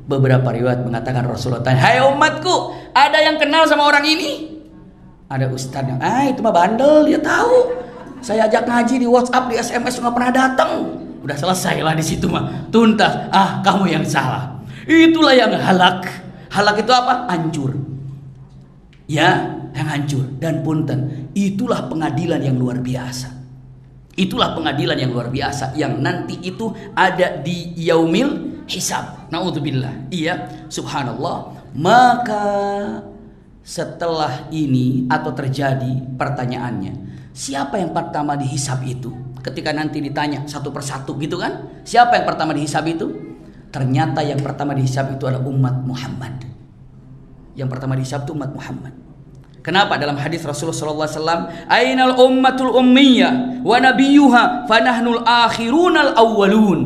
Beberapa riwayat mengatakan Rasulullah tanya, hai umatku, ada yang kenal sama orang ini? Ada ustadz yang, itu mah bandel, dia tahu. Saya ajak ngaji di WhatsApp, di SMS nggak pernah datang. Udah selesai lah di situ mah, tuntas. Kamu yang salah. Itulah yang halak. Halak itu apa? Hancur. Ya, yang hancur. Dan punten, itulah pengadilan yang luar biasa. Itulah pengadilan yang luar biasa yang nanti itu ada di yaumil hisab. Naudzubillah. Iya, subhanallah. Maka setelah ini atau terjadi pertanyaannya, siapa yang pertama dihisab itu? Ketika nanti ditanya satu persatu gitu kan, siapa yang pertama dihisab itu? Ternyata yang pertama dihisab itu adalah umat Muhammad. Yang pertama dihisab itu umat Muhammad. Kenapa? Dalam hadis Rasulullah SAW, Ainal ummatul ummiyah wa nabiyuha fanahnul akhirunal awwalun.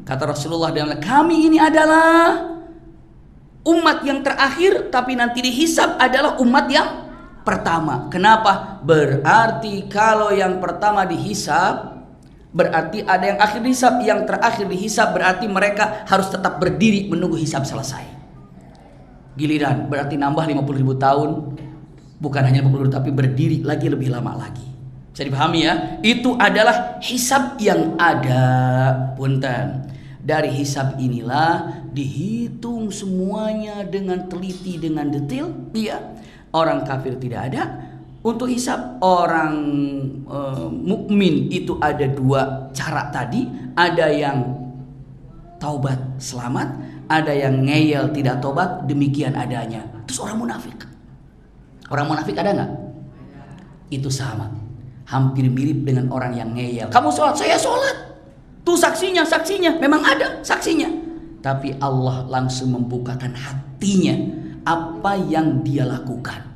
Kata Rasulullah dalam, kami ini adalah umat yang terakhir, tapi nanti dihisab adalah umat yang pertama. Kenapa? Berarti kalau yang pertama dihisab, berarti ada yang akhir dihisab, yang terakhir dihisab, berarti mereka harus tetap berdiri menunggu hisab selesai. Giliran, berarti nambah 50.000 tahun. Bukan hanya 50, tapi berdiri lagi lebih lama lagi. Bisa dipahami ya? Itu adalah hisab yang ada. Punten. Dari hisab inilah dihitung semuanya dengan teliti, dengan detail. Iya. Orang kafir tidak ada. Untuk hisab orang mukmin itu ada 2 cara tadi. Ada yang taubat selamat, ada yang ngeyel tidak taubat, demikian adanya. Terus orang munafik. Orang munafik ada nggak? Itu sama, hampir mirip dengan orang yang ngeyel. Kamu sholat, saya sholat. Tuh saksinya, memang ada saksinya. Tapi Allah langsung membukakan hatinya apa yang dia lakukan.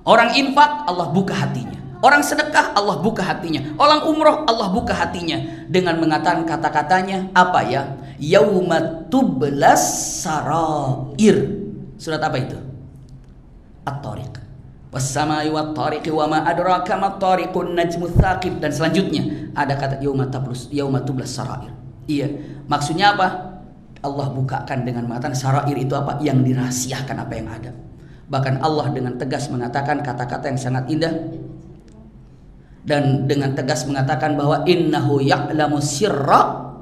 Orang infak, Allah buka hatinya. Orang sedekah, Allah buka hatinya. Orang umroh, Allah buka hatinya dengan mengatakan kata-katanya apa ya? Yaumatublas sarair. Surat apa itu? At-Tariq. Wassamai wat-tariqi wa ma adraka mat-tariqun najmu tsaqib, dan selanjutnya ada kata yaumatublas sarair. Iya, maksudnya apa? Allah bukakan dengan mengatakan sarair itu apa? Yang dirahasiakan, apa yang ada. Bahkan Allah dengan tegas mengatakan kata-kata yang sangat indah, dan dengan tegas mengatakan bahwa innahu ya'lamu sirra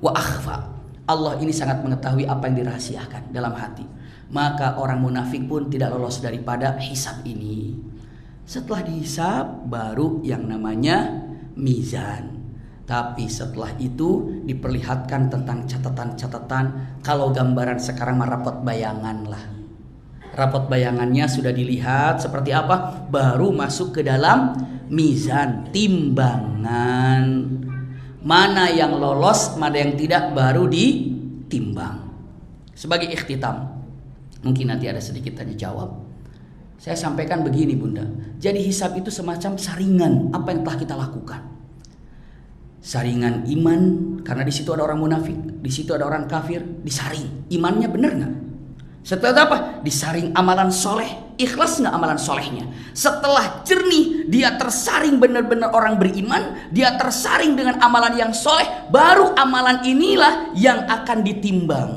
wa akhfa. Allah ini sangat mengetahui apa yang dirahasiakan dalam hati. Maka orang munafik pun tidak lolos daripada hisab ini. Setelah dihisab baru yang namanya mizan. Tapi setelah itu diperlihatkan tentang catatan-catatan. Kalau gambaran sekarang mah rapot bayangan lah. Rapot bayangannya sudah dilihat seperti apa, baru masuk ke dalam mizan, timbangan. Mana yang lolos, mana yang tidak, baru ditimbang. Sebagai ikhtitam, mungkin nanti ada sedikit tanya jawab. Saya sampaikan begini Bunda. Jadi hisab itu semacam saringan apa yang telah kita lakukan. Saringan iman, karena di situ ada orang munafik, di situ ada orang kafir, disaring. Imannya benar nggak? Setelah apa? Disaring amalan soleh, ikhlas nggak amalan solehnya. Setelah jernih, dia tersaring benar-benar orang beriman, dia tersaring dengan amalan yang soleh, baru amalan inilah yang akan ditimbang.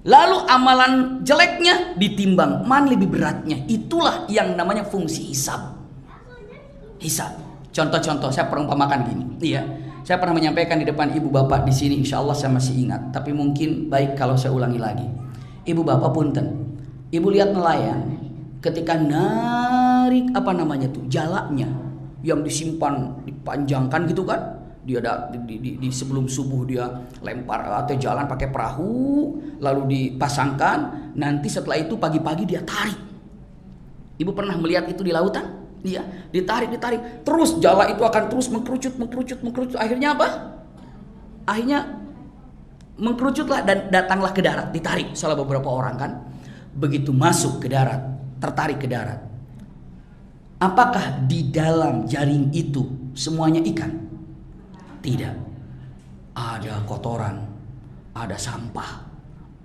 Lalu amalan jeleknya ditimbang, mana lebih beratnya. Itulah yang namanya fungsi hisab. Hisab. Contoh-contoh saya perumpamakan gini. Iya, saya pernah menyampaikan di depan ibu bapak di sini. Insya Allah saya masih ingat. Tapi mungkin baik kalau saya ulangi lagi. Ibu bapak punten, ibu lihat nelayan ketika narik jalaknya yang disimpan, dipanjangkan gitu kan. Dia ada di sebelum subuh dia lempar atau jalan pakai perahu, lalu dipasangkan. Nanti setelah itu pagi-pagi dia tarik. Ibu pernah melihat itu di lautan? Iya, ditarik. Terus jala itu akan terus mengkerucut. Akhirnya apa? Akhirnya mengkerucutlah dan datanglah ke darat, ditarik salah beberapa orang kan. Begitu masuk ke darat, tertarik ke darat. Apakah di dalam jaring itu semuanya ikan? Tidak. Ada kotoran, ada sampah,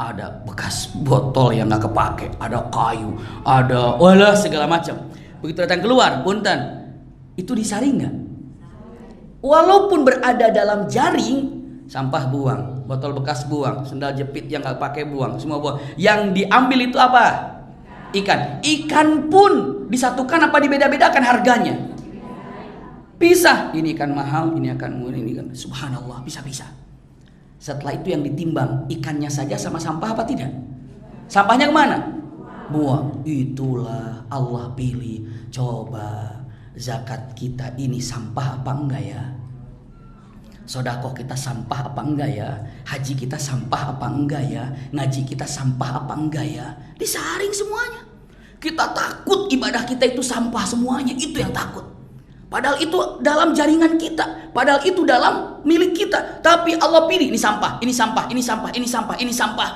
ada bekas botol yang gak kepake, ada kayu, ada segala macam. Begitu datang keluar, punten, itu disaring gak? Walaupun berada dalam jaring, sampah buang, botol bekas buang, sendal jepit yang gak pakai buang, semua buang. Yang diambil itu apa? Ikan pun disatukan apa dibeda-bedakan harganya? Pisah. Ini ikan mahal, ini akan murah, ini kan. Subhanallah, bisa-bisa. Setelah itu yang ditimbang, ikannya saja sama sampah apa tidak? Sampahnya kemana? Buang. Itulah Allah pilih. Coba zakat kita ini sampah apa enggak ya? Sedekah kita sampah apa enggak ya? Haji kita sampah apa enggak ya? Ngaji kita sampah apa enggak ya? Disaring semuanya. Kita takut ibadah kita itu sampah semuanya. Itu yang takut. Padahal itu dalam jaringan kita. Padahal itu dalam milik kita. Tapi Allah pilih, ini sampah, ini sampah, ini sampah, ini sampah, ini sampah.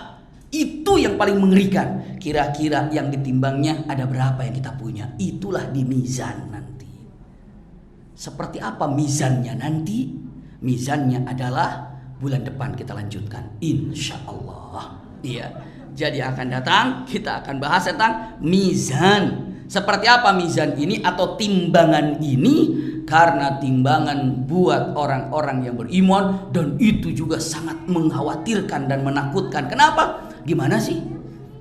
Itu yang paling mengerikan. Kira-kira yang ditimbangnya ada berapa yang kita punya? Itulah di mizan nanti. Seperti apa mizannya nanti? Mizannya adalah bulan depan kita lanjutkan, insya Allah. Iya. Jadi akan datang kita akan bahas tentang mizan. Seperti apa mizan ini atau timbangan ini? Karena timbangan buat orang-orang yang beriman dan itu juga sangat mengkhawatirkan dan menakutkan. Kenapa? Gimana sih?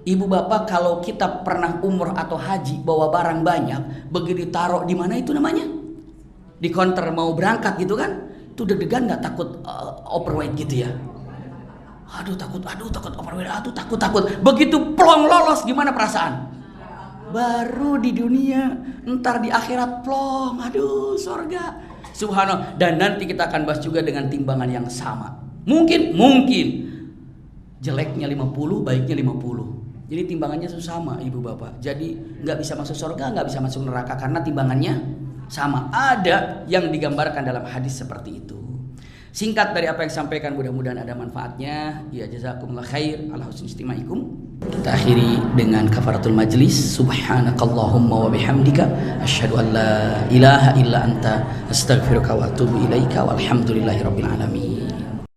Ibu bapak kalau kita pernah umroh atau haji bawa barang banyak, begitu ditaruh di mana itu namanya? Di konter mau berangkat gitu kan? Itu deg-degan nggak takut overweight gitu ya? Aduh takut overweight, takut. Begitu plong lolos gimana perasaan? Baru di dunia, ntar di akhirat plong, aduh sorga. Subhanallah. Dan nanti kita akan bahas juga dengan timbangan yang sama. Mungkin jeleknya 50, baiknya 50. Jadi timbangannya sama ibu bapak. Jadi nggak bisa masuk surga, nggak bisa masuk neraka karena timbangannya sama. Ada yang digambarkan dalam hadis seperti itu. Singkat dari apa yang disampaikan, mudah-mudahan ada manfaatnya. Ya jazakumullah khair ala husni istimaikum. Kita akhiri dengan kafaratul majlis. Subhanakallahumma wa bihamdika asyhadu an la ilaha illa anta astaghfiruka wa atubu ilaika walhamdulillahirabbil alamin.